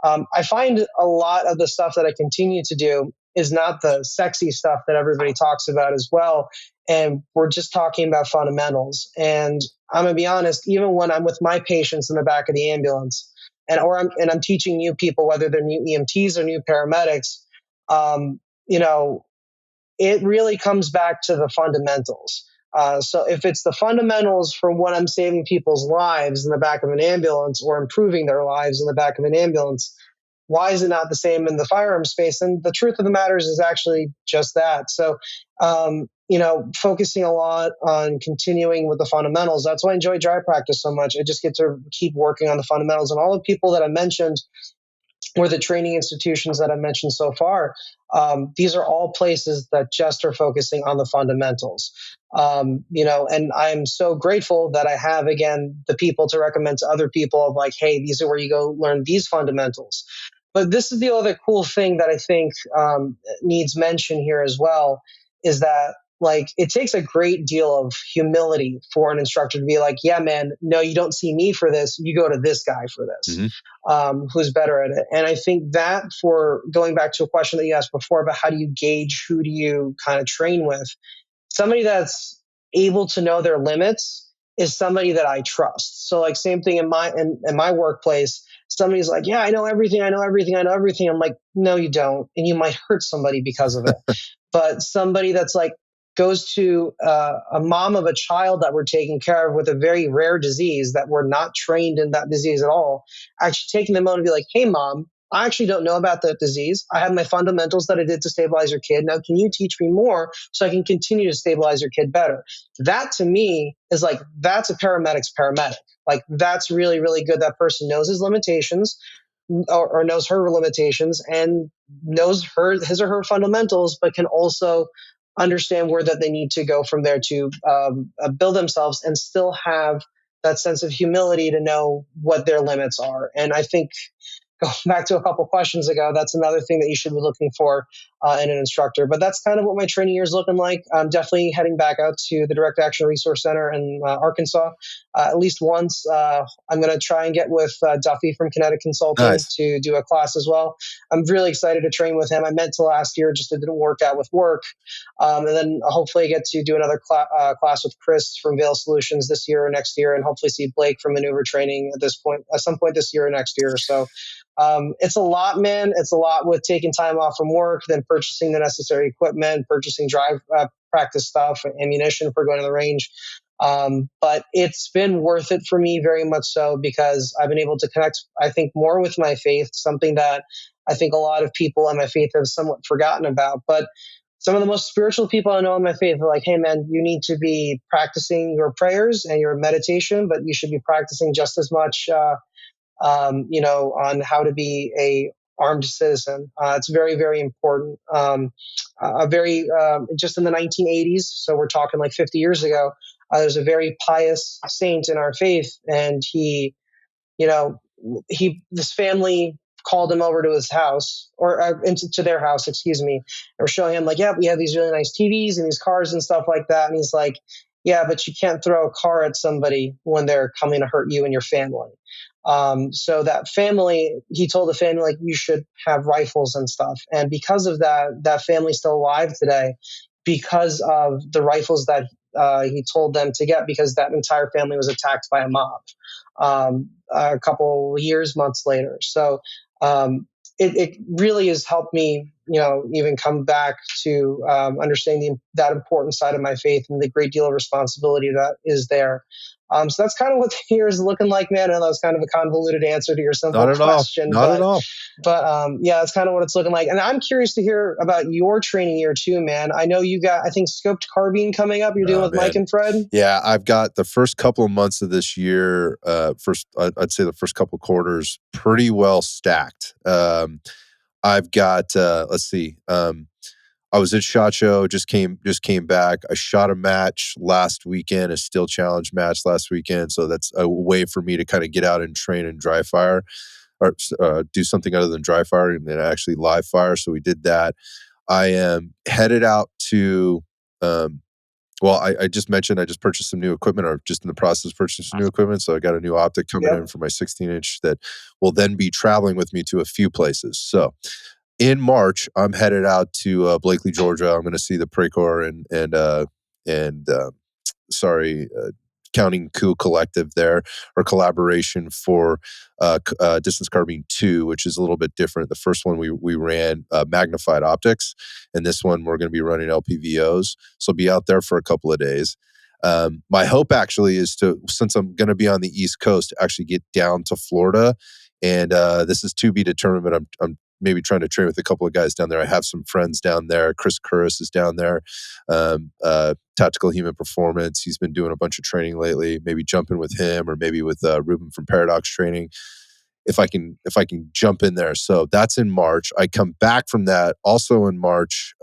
I find a lot of the stuff that I continue to do is not the sexy stuff that everybody talks about as well. And we're just talking about fundamentals. And I'm gonna be honest, even when I'm with my patients in the back of the ambulance, and I'm teaching new people, whether they're new EMTs or new paramedics, um, you know, it really comes back to the fundamentals. So if it's the fundamentals for when I'm saving people's lives in the back of an ambulance, or improving their lives in the back of an ambulance, why is it not the same in the firearm space? And the truth of the matter is actually just that. So, focusing a lot on continuing with the fundamentals. That's why I enjoy dry practice so much. I just get to keep working on the fundamentals. And all the people that I mentioned, or the training institutions that I mentioned so far, these are all places that just are focusing on the fundamentals. And I'm so grateful that I have, again, the people to recommend to other people of like, hey, these are where you go learn these fundamentals. But this is the other cool thing that I think needs mention here as well, is that like it takes a great deal of humility for an instructor to be like, yeah, man, no, you don't see me for this. You go to this guy for this, who's better at it. And I think that, for going back to a question that you asked before about how do you gauge who do you kind of train with, somebody that's able to know their limits is somebody that I trust. So like same thing in my workplace, somebody's like, yeah, I know everything. I know everything. I know everything. I'm like, no, you don't. And you might hurt somebody because of it. But somebody that's like, goes to a mom of a child that we're taking care of with a very rare disease, that we're not trained in that disease at all, actually taking them on and be like, hey, mom, I actually don't know about that disease. I have my fundamentals that I did to stabilize your kid. Now, can you teach me more so I can continue to stabilize your kid better? That to me is like, that's a paramedic's paramedic. Like, that's really, really good. That person knows his limitations, or knows her limitations, and knows his or her fundamentals, but can also understand where that they need to go from there to build themselves, and still have that sense of humility to know what their limits are. And I think, going back to a couple questions ago, that's another thing that you should be looking for in an instructor. But that's kind of what my training year is looking like. I'm definitely heading back out to the Direct Action Resource Center in Arkansas at least once. I'm going to try and get with Duffy from Kinetic Consulting Nice. to do a class as well. I'm really excited to train with him. I meant to last year, just it didn't work out with work. And then hopefully get to do another class with Chris from Veil Solutions this year or next year, and hopefully see Blake from Maneuver Training at some point this year or next year. So it's a lot, man. It's a lot with taking time off from work, then purchasing the necessary equipment, purchasing drive practice stuff, ammunition for going to the range. But it's been worth it for me, very much so, because I've been able to connect, I think, more with my faith, something that I think a lot of people in my faith have somewhat forgotten about. But some of the most spiritual people I know in my faith are like, hey, man, you need to be practicing your prayers and your meditation, but you should be practicing just as much on how to be a armed citizen. It's very, very important. Just in the 1980s, so we're talking like 50 years ago, there's a very pious saint in our faith, and you know, this family called him over to his house, or to their house, excuse me. They were showing him like, yeah, we have these really nice TVs and these cars and stuff like that. And he's like, yeah, but you can't throw a car at somebody when they're coming to hurt you and your family. So that family, he told the family, like, you should have rifles and stuff. And because of that, that family's still alive today, because of the rifles that he told them to get, because that entire family was attacked by a mob a couple years, months later. So it really has helped me, even come back to understanding that important side of my faith and the great deal of responsibility that is there. So that's kind of what the year is looking like, man. I know that was kind of a convoluted answer to your Not simple at all. question, Not at all. but yeah, that's kind of what it's looking like. And I'm curious to hear about your training year too, man. I know you got, I think, scoped carbine coming up. You're doing Oh with Mike man. and Fred. Yeah, I've got the first couple of months of this year, I'd say the first couple quarters pretty well stacked. I've got let's see. I was at SHOT Show, just came back. I shot a match last weekend, a steel challenge match last weekend. So that's a way for me to kind of get out and train and dry fire, or do something other than dry fire and then actually live fire. So we did that. I am headed out to well, I just mentioned I just purchased some new equipment, or just in the process of purchasing some new equipment. So I got a new optic coming in Yep. for my 16-inch that will then be traveling with me to a few places. So in March, I'm headed out to Blakely, Georgia. I'm going to see the Precor and sorry, Counting Coup Collective there, or collaboration for Distance Carbine 2, which is a little bit different. The first one we ran magnified optics, and this one we're going to be running LPVOs. So be out there for a couple of days. My hope actually is to, since I'm going to be on the East Coast, actually get down to Florida, and this is to be determined. But I'm maybe trying to train with a couple of guys down there. I have some friends down there. Chris Curris is down there. Tactical Human Performance. He's been doing a bunch of training lately. Maybe jumping with him, or maybe with Ruben from Paradox Training. If I can jump in there. So that's in March. I come back from that also in March.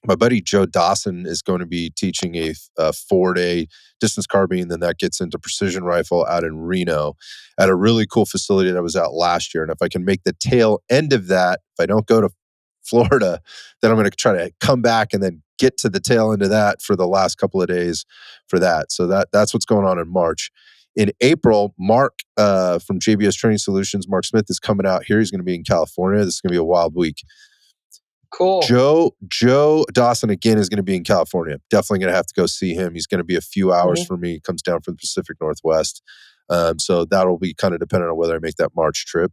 My buddy Joe Dawson is going to be teaching a 4-day distance carbine. Then that gets into precision rifle out in Reno at a really cool facility that I was at last year. And if I can make the tail end of that, if I don't go to Florida, then I'm going to try to come back and then get to the tail end of that for the last couple of days for that. So that's what's going on in March. In April, Mark from JBS Training Solutions, Mark Smith, is coming out here. He's going to be in California. This is going to be a wild week. Cool. Joe Dawson again is going to be in California. Definitely going to have to go see him. He's going to be a few hours for me. He comes down from the Pacific Northwest. So that'll be kind of dependent on whether I make that March trip.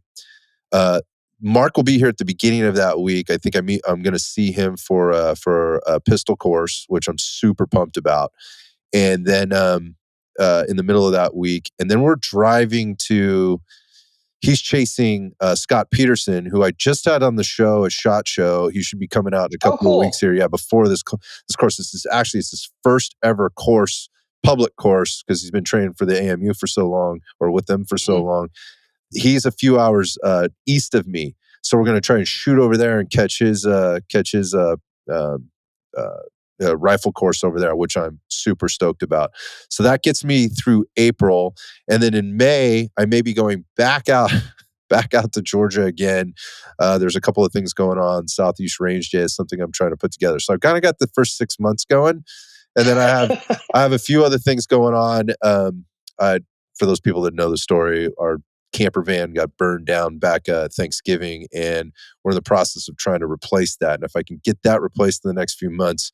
Mark will be here at the beginning of that week. I think I'm going to see him for a pistol course, which I'm super pumped about. And then in the middle of that week, and then we're driving to. He's chasing Scott Peterson, who I just had on the show, a SHOT Show. He should be coming out in a couple of weeks here. Yeah, before this course. This is actually, it's his first ever course, public course, because he's been training for the AMU for so long, or with them for so long. He's a few hours east of me, so we're going to try and shoot over there and catch his rifle course over there, which I'm super stoked about. So that gets me through April, and then in May I may be going back out to Georgia again. There's a couple of things going on. Southeast Range Day is something I'm trying to put together. So I've kind of got the first 6 months going, and then I have a few other things going on. For those people that know the story, our camper van got burned down back Thanksgiving, and we're in the process of trying to replace that. And if I can get that replaced in the next few months,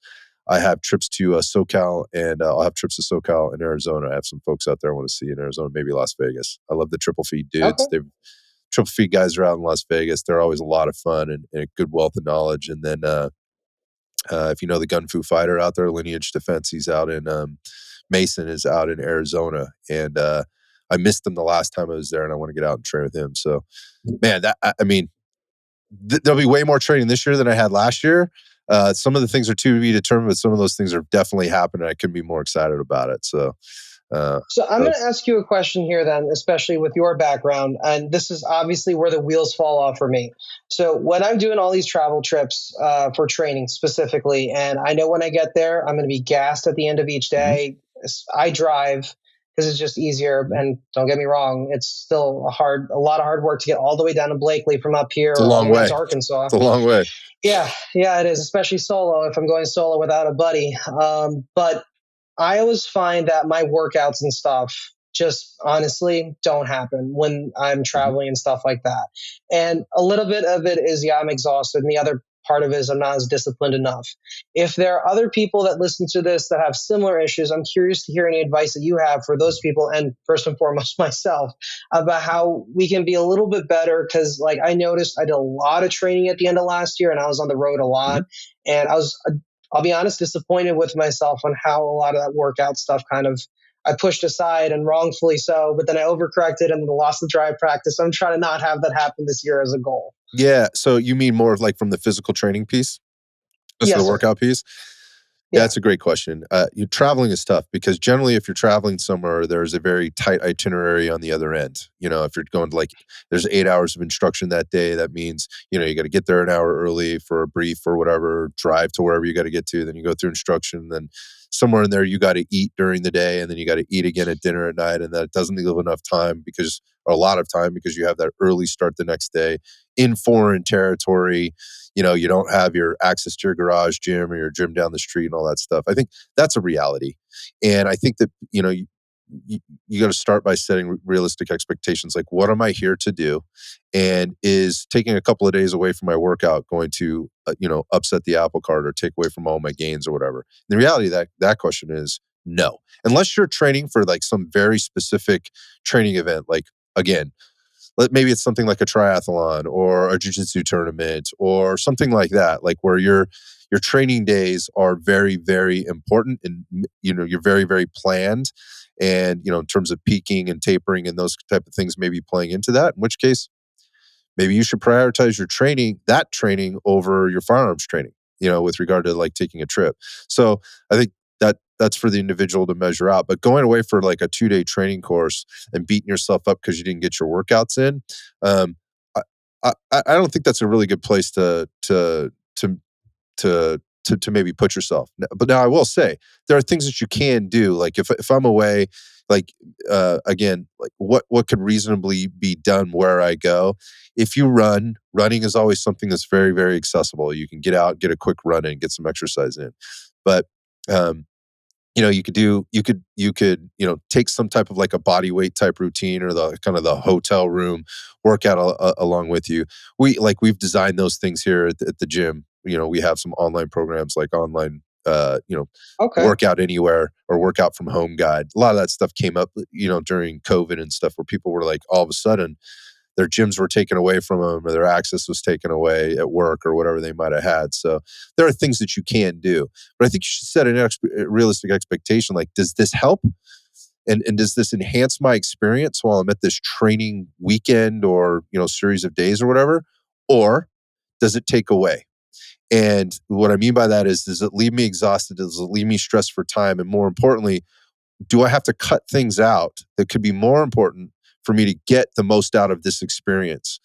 I have trips to SoCal, and I'll have trips to SoCal and Arizona. I have some folks out there I want to see in Arizona, maybe Las Vegas. I love the triple feed dudes. Triple feed guys are out in Las Vegas. They're always a lot of fun and a good wealth of knowledge. And then if you know the Gun Fu Fighter out there, Lineage Defense, he's out in Mason is out in Arizona. And I missed him the last time I was there, and I want to get out and train with him. So, man, there'll be way more training this year than I had last year. Some of the things are to be determined, but some of those things are definitely happening. I couldn't be more excited about it. So I'm going to ask you a question here then, especially with your background. And this is obviously where the wheels fall off for me. So when I'm doing all these travel trips for training specifically, and I know when I get there, I'm going to be gassed at the end of each day. I drive because it's just easier. And don't get me wrong, it's still a lot of hard work to get all the way down to Blakely from up here, it's a or all long the way way. up to Arkansas. It's a long way. Yeah, it is, especially solo if I'm going solo without a buddy. But I always find that my workouts and stuff just honestly don't happen when I'm traveling and stuff like that. And a little bit of it is, I'm exhausted. And the other part of it is I'm not as disciplined enough. If there are other people that listen to this that have similar issues, I'm curious to hear any advice that you have for those people, and first and foremost myself, about how we can be a little bit better. Because like I noticed I did a lot of training at the end of last year, and I was on the road a Mhm. lot, and I'll be honest, disappointed with myself on how a lot of that workout stuff kind of I pushed aside, and wrongfully so, but then I overcorrected and lost the drive practice. So I'm trying to not have that happen this year as a goal. Yeah, so you mean more of like from the physical training piece? Just the Yes, sir. workout piece? Yeah, Yeah. that's a great question. You traveling is tough because generally, if you're traveling somewhere, there's a very tight itinerary on the other end. If you're going to like, there's 8 hours of instruction that day. That means you got to get there an hour early for a brief or whatever. Drive to wherever you got to get to. Then you go through instruction. Then somewhere in there, you got to eat during the day, and then you got to eat again at dinner at night. And that doesn't leave enough time because, or a lot of time, because you have that early start the next day in foreign territory. You don't have your access to your garage gym or your gym down the street and all that stuff. I think that's a reality. And I think that, you got to start by setting realistic expectations. Like, what am I here to do? And is taking a couple of days away from my workout going to, upset the apple cart or take away from all my gains or whatever? And the reality of that question is no. Unless you're training for like some very specific training event, like, again, maybe it's something like a triathlon or a jiu-jitsu tournament or something like that, like where your training days are very, very important, and you're very, very planned, and in terms of peaking and tapering and those type of things maybe playing into that, in which case maybe you should prioritize that training over your firearms training, with regard to like taking a trip. So I think that's for the individual to measure out. But going away for like a 2-day training course and beating yourself up because you didn't get your workouts in, um, I, I don't think that's a really good place to to maybe put yourself. But now I will say there are things that you can do. Like if I'm away, like again, like what could reasonably be done where I go. If you running is always something that's very, very accessible. You can get out, get a quick run in, get some exercise in. But um, you could take some type of like a body weight type routine or the kind of the hotel room workout along with you. We've designed those things here at the gym. We have some online programs like online, Okay. workout anywhere or workout from home guide. A lot of that stuff came up, during COVID and stuff, where people were like, all of a sudden their gyms were taken away from them or their access was taken away at work or whatever they might have had. So there are things that you can do, but I think you should set a realistic expectation. Like, does this help? And does this enhance my experience while I'm at this training weekend or, series of days or whatever? Or does it take away? And what I mean by that is, does it leave me exhausted? Does it leave me stressed for time? And more importantly, do I have to cut things out that could be more important for me to get the most out of this experience?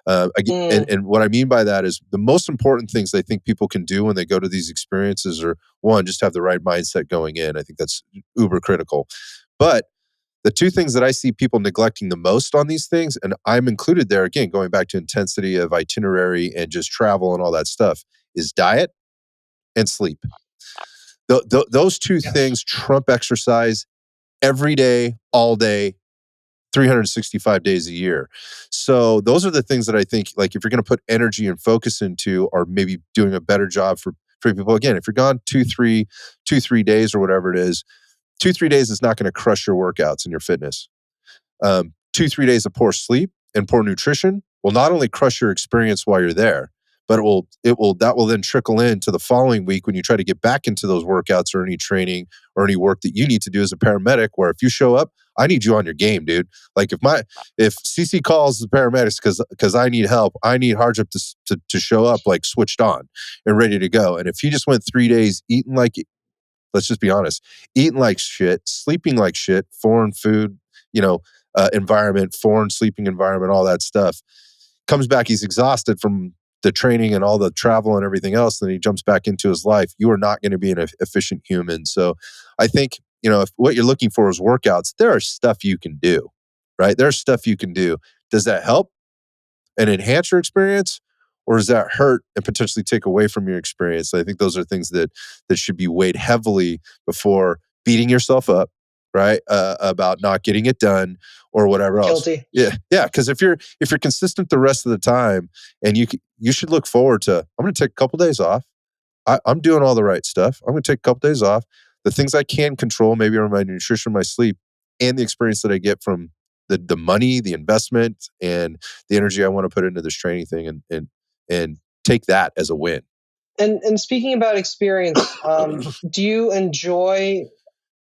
Mm, And what I mean by that is the most important things I think people can do when they go to these experiences are, one, just have the right mindset going in. I think that's uber critical. But the two things that I see people neglecting the most on these things, and I'm included there, again, going back to intensity of itinerary and just travel and all that stuff, is diet and sleep. Those two yes. things trump exercise every day, all day, 365 days a year. So those are the things that I think, like, if you're going to put energy and focus into, or maybe doing a better job for people. Again, if you're gone 2, 3 days or whatever it is, 2, 3 days is not going to crush your workouts and your fitness. 2, 3 days of poor sleep and poor nutrition will not only crush your experience while you're there, but that will then trickle into the following week when you try to get back into those workouts or any training or any work that you need to do as a paramedic. Where if you show up, I need you on your game, dude. Like, if CC calls the paramedics because I need help, I need Harjup to show up like switched on and ready to go. And if he just went 3 days eating like, let's just be honest, eating like shit, sleeping like shit, foreign food, environment, foreign sleeping environment, all that stuff. Comes back, he's exhausted from the training and all the travel and everything else. Then he jumps back into his life. You are not going to be an efficient human. So I think, if what you're looking for is workouts, there are stuff you can do, right? There's stuff you can do. Does that help and enhance your experience? Or does that hurt and potentially take away from your experience? I think those are things that should be weighed heavily before beating yourself up. right? About not getting it done or whatever else. Guilty. Yeah, yeah. Because if you're consistent the rest of the time, and you should look forward to, I'm going to take a couple days off. I'm doing all the right stuff. I'm going to take a couple days off. The things I can control, maybe are my nutrition, my sleep, and the experience that I get from the money, the investment, and the energy I want to put into this training thing, and take that as a win. And speaking about experience, do you enjoy,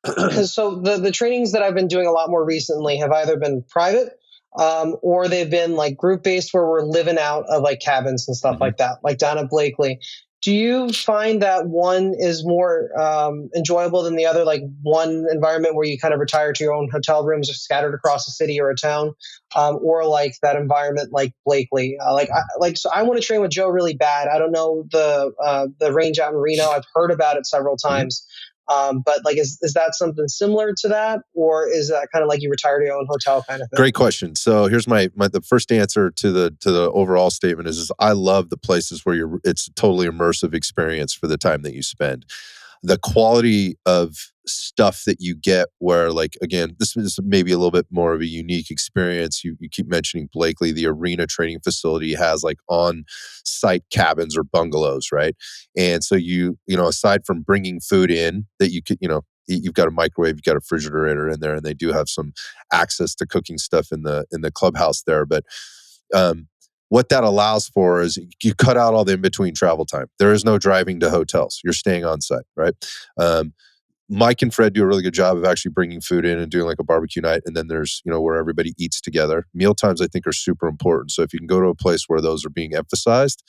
because so the trainings that I've been doing a lot more recently have either been private, or they've been like group based where we're living out of like cabins and stuff Mhm. like that, like down at Blakely. Do you find that one is more enjoyable than the other? Like one environment where you kind of retire to your own hotel rooms scattered across a city or a town, or like that environment like Blakely. So I want to train with Joe really bad. I don't know the range out in Reno. I've heard about it several Mhm. times. But like, is that something similar to that, or is that kind of like you retire to your own hotel kind of thing? Great question. So here's my the first answer to the overall statement is I love the places where it's a totally immersive experience for the time that you spend. The quality of stuff that you get, where, like, again, this is maybe a little bit more of a unique experience. You keep mentioning Blakely. The arena training facility has like on site cabins or bungalows, right? And so aside from bringing food in that you could, you've got a microwave, you've got a refrigerator in there, and they do have some access to cooking stuff in the clubhouse there. But um, what that allows for is you cut out all the in between travel time. There is no driving to hotels. You're staying on site, right? Um, Mike and Fred do a really good job of actually bringing food in and doing like a barbecue night. And then there's, where everybody eats together. Meal times, I think, are super important. So if you can go to a place where those are being emphasized,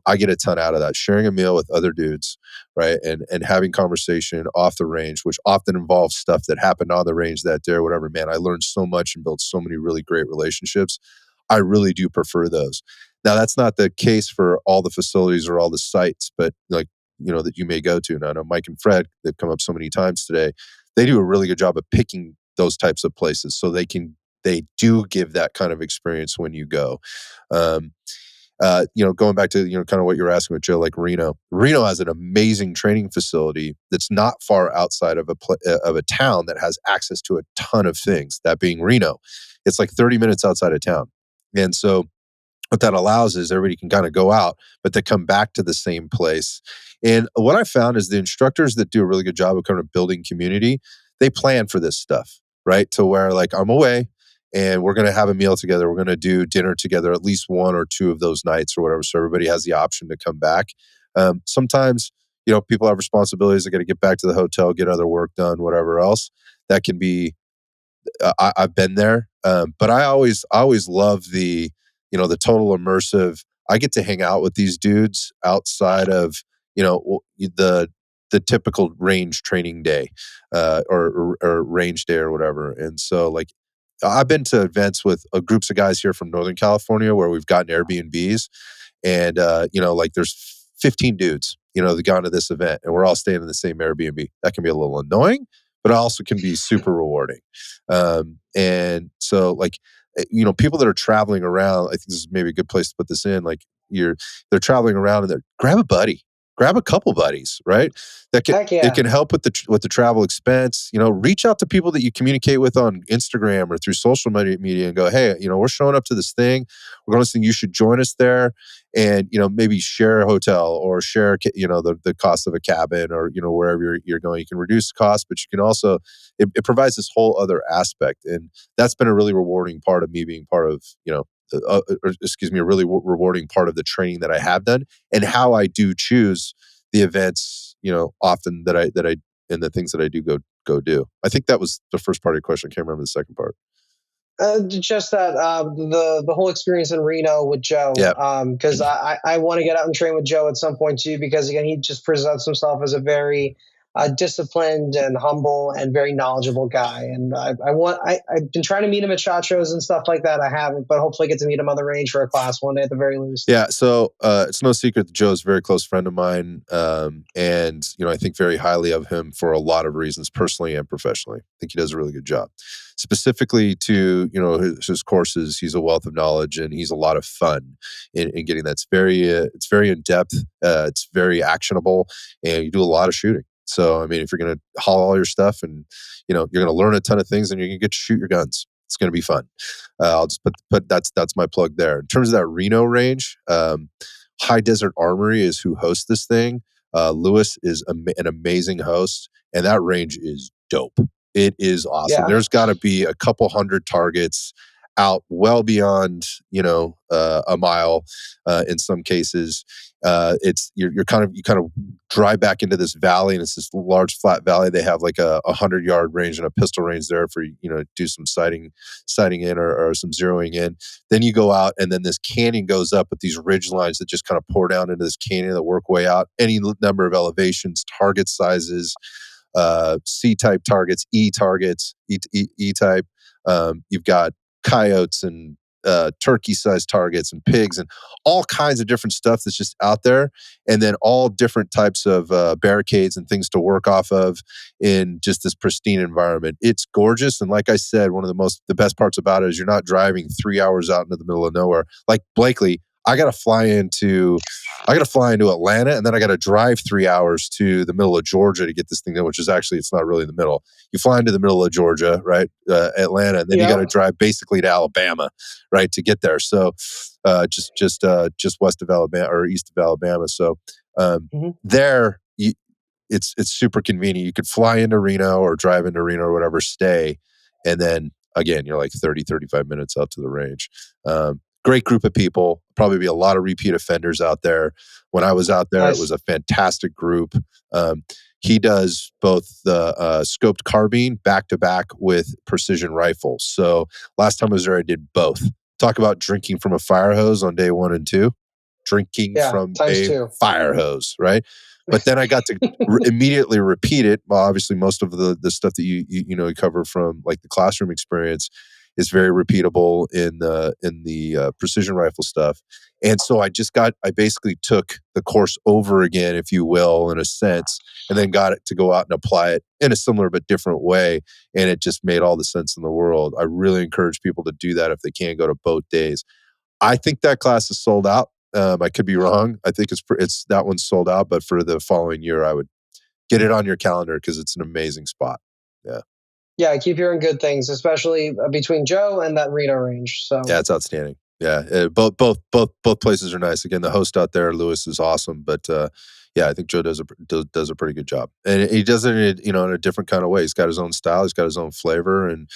I get a ton out of that. Sharing a meal with other dudes, right? And having conversation off the range, which often involves stuff that happened on the range that day or whatever. Man, I learned so much and built so many really great relationships. I really do prefer those. Now, that's not the case for all the facilities or all the sites, but like, that you may go to. And I know Mike and Fred, they've come up so many times today. They do a really good job of picking those types of places so they do give that kind of experience when you go. Um, Going back to, kind of what you were asking with Joe, like Reno. Reno has an amazing training facility that's not far outside of a town that has access to a ton of things. That being Reno, it's like 30 minutes outside of town, and so what that allows is everybody can kind of go out, but they come back to the same place. And what I found is the instructors that do a really good job of kind of building community, they plan for this stuff, right? To where, like, I'm away and we're going to have a meal together. We're going to do dinner together at least one or two of those nights or whatever. So everybody has the option to come back. Sometimes, people have responsibilities. They got to get back to the hotel, get other work done, whatever else. That can be, I've been there, but I always love the total immersive. I get to hang out with these dudes outside of the typical range training day, or range day or whatever. And so, like, I've been to events with groups of guys here from Northern California where we've gotten Airbnbs, and like, there's 15 dudes, that gone to this event, and we're all staying in the same Airbnb. That can be a little annoying, but also can be super rewarding. And so, like, people that are traveling around, I think this is maybe a good place to put this in. Like, they're traveling around, and grab a buddy, grab a couple buddies, right? That can Heck It yeah. can help with the travel expense. Reach out to people that you communicate with on Instagram or through social media and go, hey, we're showing up to this thing. We're going to this thing. You should join us there, and maybe share a hotel or share the cost of a cabin, or wherever you're going. You can reduce the cost, but you can also, it provides this whole other aspect, and that's been a really rewarding part of me being part of excuse me, a really rewarding part of the training that I have done, and how I do choose the events, often that I and the things that I do go do. I think that was the first part of your question. I can't remember the second part. Just that the whole experience in Reno with Joe, Yeah. because I want to get out and train with Joe at some point too, because again he just presents himself as a very disciplined and humble and very knowledgeable guy, and I've been trying to meet him at shot shows and stuff like that. I haven't, but hopefully get to meet him on the range for a class one day at the very least. Yeah, so it's no secret that Joe's a very close friend of mine, and I think very highly of him for a lot of reasons, personally and professionally. I think he does a really good job. Specifically to his courses, he's a wealth of knowledge, and he's a lot of fun in getting that. It's very in depth, it's very actionable, and you do a lot of shooting. So, I mean, if you're going to haul all your stuff and, you're going to learn a ton of things and you're going to get to shoot your guns. It's going to be fun. I'll just put that's my plug there. In terms of that Reno range, High Desert Armory is who hosts this thing. Lewis is an amazing host, and that range is dope. It is awesome. Yeah. There's got to be a couple hundred targets out well beyond a mile in some cases. It's you kind of drive back into this valley, and it's this large flat valley. They have like a 100-yard range and a pistol range there for do some sighting in or some zeroing in. Then you go out, and then this canyon goes up with these ridge lines that just kind of pour down into this canyon that work way out. Any number of elevations, target sizes, C-type targets, E-targets, E-type. You've got coyotes and turkey-sized targets and pigs and all kinds of different stuff that's just out there. And then all different types of barricades and things to work off of in just this pristine environment. It's gorgeous. And like I said, one of the best parts about it is you're not driving 3 hours out into the middle of nowhere. Like Blakely, I got to fly into Atlanta, and then I got to drive 3 hours to the middle of Georgia to get this thing done, which is actually, it's not really the middle. You fly into the middle of Georgia, right? Atlanta, and then you got to drive basically to Alabama, right, to get there. So just west of Alabama or east of Alabama. So there, it's super convenient. You could fly into Reno or drive into Reno or whatever, stay, and then again, you're like 30, 35 minutes out to the range. Great group of people. Probably be a lot of repeat offenders out there. When I was out there, Nice. It was a fantastic group. He does both the scoped carbine back to back with precision rifles. So last time I was there, I did both. Talk about drinking from a fire hose on day 1 and 2. Drinking from times a 2. fire hose, right? But then I got to immediately repeat it. Well, obviously, most of the stuff that you cover from like the classroom experience is very repeatable in the precision rifle stuff. And so I basically took the course over again, if you will, in a sense, and then got it to go out and apply it in a similar but different way. And it just made all the sense in the world. I really encourage people to do that if they can, go to both days. I think that class is sold out. I could be wrong. I think it's that one's sold out, but for the following year, I would get it on your calendar because it's an amazing spot. Yeah. Yeah, I keep hearing good things, especially between Joe and that Reno range. So yeah, it's outstanding. Yeah, both places are nice. Again, the host out there, Lewis, is awesome. But I think Joe does a pretty good job, and he does it in a different kind of way. He's got his own style. He's got his own flavor, and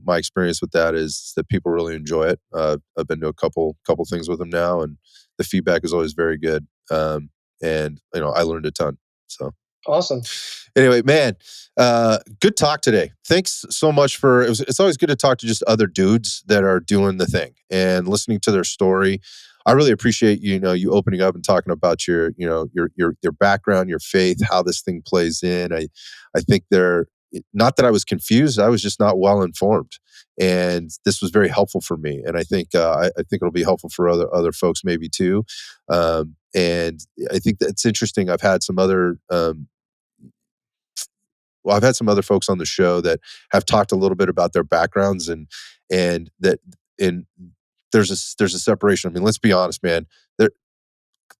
my experience with that is that people really enjoy it. I've been to a couple things with him now, and the feedback is always very good. And I learned a ton. So awesome. Anyway, man, good talk today. Thanks so much it's always good to talk to just other dudes that are doing the thing and listening to their story. I really appreciate you opening up and talking about your background, your faith, how this thing plays in. I think not that I was confused, I was just not well informed, and this was very helpful for me. And I think it'll be helpful for other folks maybe too. And I think that's interesting. I've had some other folks on the show that have talked a little bit about their backgrounds and that in there's a separation. I mean, let's be honest, man. There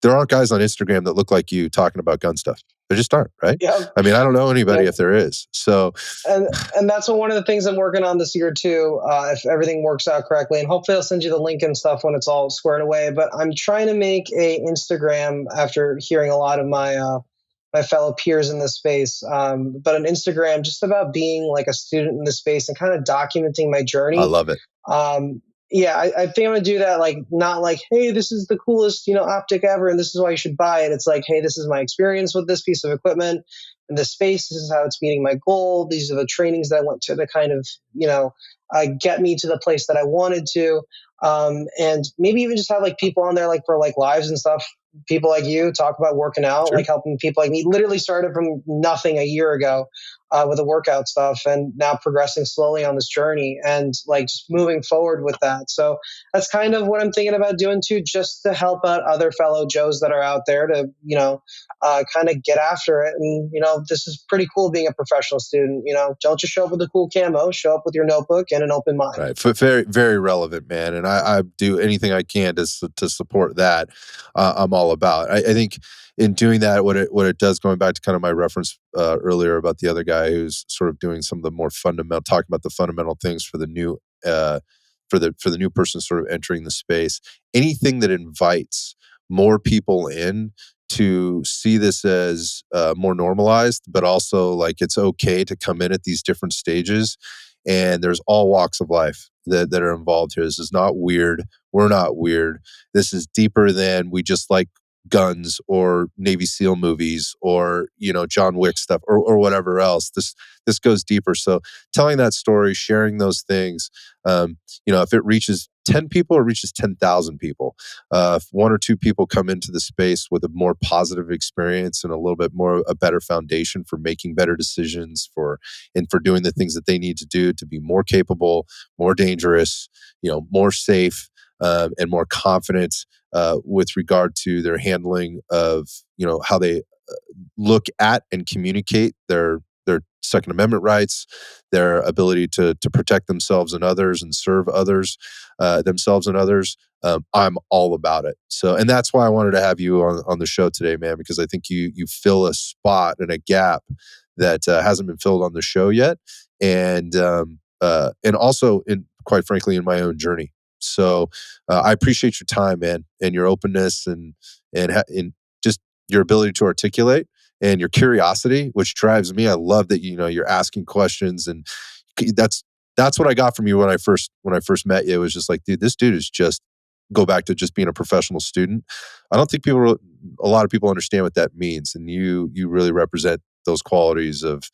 aren't guys on Instagram that look like you talking about gun stuff. There just aren't, right? Yeah. I mean, I don't know anybody if there is. So, and that's one of the things I'm working on this year too. If everything works out correctly, and hopefully I'll send you the link and stuff when it's all squared away. But I'm trying to make a Instagram after hearing a lot of my fellow peers in this space, but an Instagram just about being like a student in this space and kind of documenting my journey. I love it. I think I'm gonna do that. Like, not like, hey, this is the coolest, optic ever, and this is why you should buy it. It's like, hey, this is my experience with this piece of equipment in this space. This is how it's meeting my goal. These are the trainings that I went to kind of, get me to the place that I wanted to. And maybe even just have like people on there, like for like lives and stuff. People like you talk about working out, Sure. like helping people like me. Literally started from nothing a year ago with the workout stuff, and now progressing slowly on this journey and like just moving forward with that. So that's kind of what I'm thinking about doing too, just to help out other fellow Joes that are out there to, kind of get after it. And, this is pretty cool being a professional student. Don't just show up with a cool camo, show up with your notebook and an open mind. Right. Very, very relevant, man. And I do anything I can to support that. I'm all about. I think in doing that, what it does, going back to kind of my reference earlier about the other guy who's sort of doing some of the more fundamental, talking about the fundamental things for the new for the new person sort of entering the space. Anything that invites more people in to see this as more normalized, but also like it's okay to come in at these different stages. And there's all walks of life that are involved here. This is not weird. We're not weird. This is deeper than we just like guns or Navy SEAL movies or John Wick stuff or whatever else. This goes deeper. So telling that story, sharing those things, if it reaches 10 people or reaches 10,000 people, if one or two people come into the space with a more positive experience and a little bit more a better foundation for making better decisions for doing the things that they need to do to be more capable, more dangerous, more safe, and more confident with regard to their handling of how they look at and communicate their Second Amendment rights, their ability to protect themselves and others and serve others, themselves and others. I'm all about it. So, and that's why I wanted to have you on the show today, man, because I think you fill a spot and a gap that hasn't been filled on the show yet, and also in quite frankly in my own journey. So I appreciate your time, man, and your openness and just your ability to articulate and your curiosity, which drives me. I love that you're asking questions, and that's what I got from you when I first met you. It was just like, dude, this dude is just go back to just being a professional student. I don't think a lot of people understand what that means, and you really represent those qualities of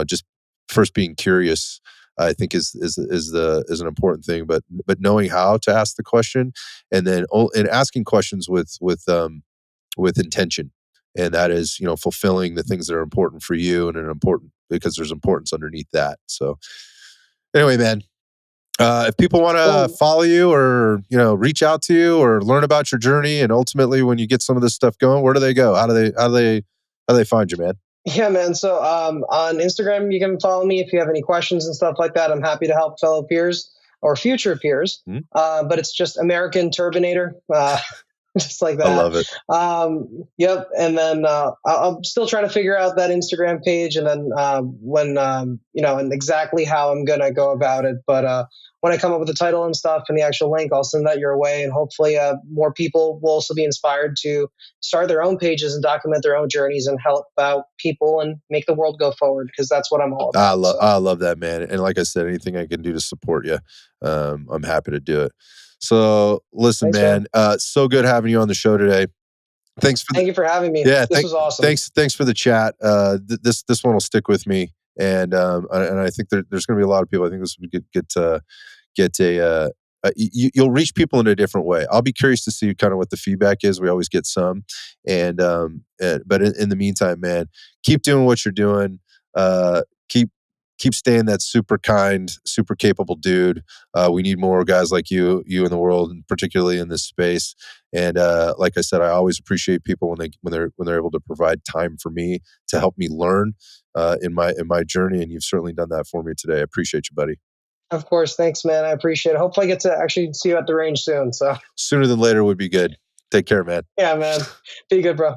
just first being curious. I think is an important thing, but knowing how to ask the question, and then and asking questions with intention, and that is fulfilling the things that are important for you and important because there's importance underneath that. So anyway, man, if people want to Well, follow you or reach out to you or learn about your journey, and ultimately when you get some of this stuff going, where do they go? How do they find you, man? yeah, man. So on Instagram, you can follow me if you have any questions and stuff like that. I'm happy to help fellow peers or future peers. Hmm? But it's just American Turbinator. Just like I that. love it. Yep. And then I'm still trying to figure out that Instagram page, and then when and exactly how I'm gonna go about it. But when I come up with the title and stuff and the actual link, I'll send that your way, and hopefully more people will also be inspired to start their own pages and document their own journeys and help out people and make the world go forward, because that's what I'm all I about. love So I love that, man. And like I said, anything I can do to support you, I'm happy to do it. So listen, thanks, man. man, so good having you on the show today. Thanks for the Thank you for having me. yeah, This was awesome. thanks for the chat. This one will stick with me, and I think there's going to be a lot of people. I think this would get you'll reach people in a different way. I'll be curious to see kind of what the feedback is. We always get some, but in the meantime, man, keep doing what you're doing. Uh, keep staying that super kind, super capable dude. We need more guys like you in the world, and particularly in this space. And like I said, I always appreciate people when they're able to provide time for me to help me learn in my journey. And you've certainly done that for me today. I appreciate you, buddy. Of course. Thanks, man. I appreciate it. Hopefully I get to actually see you at the range soon. So Sooner than later would be good. Take care, man. yeah, man. Be good, bro.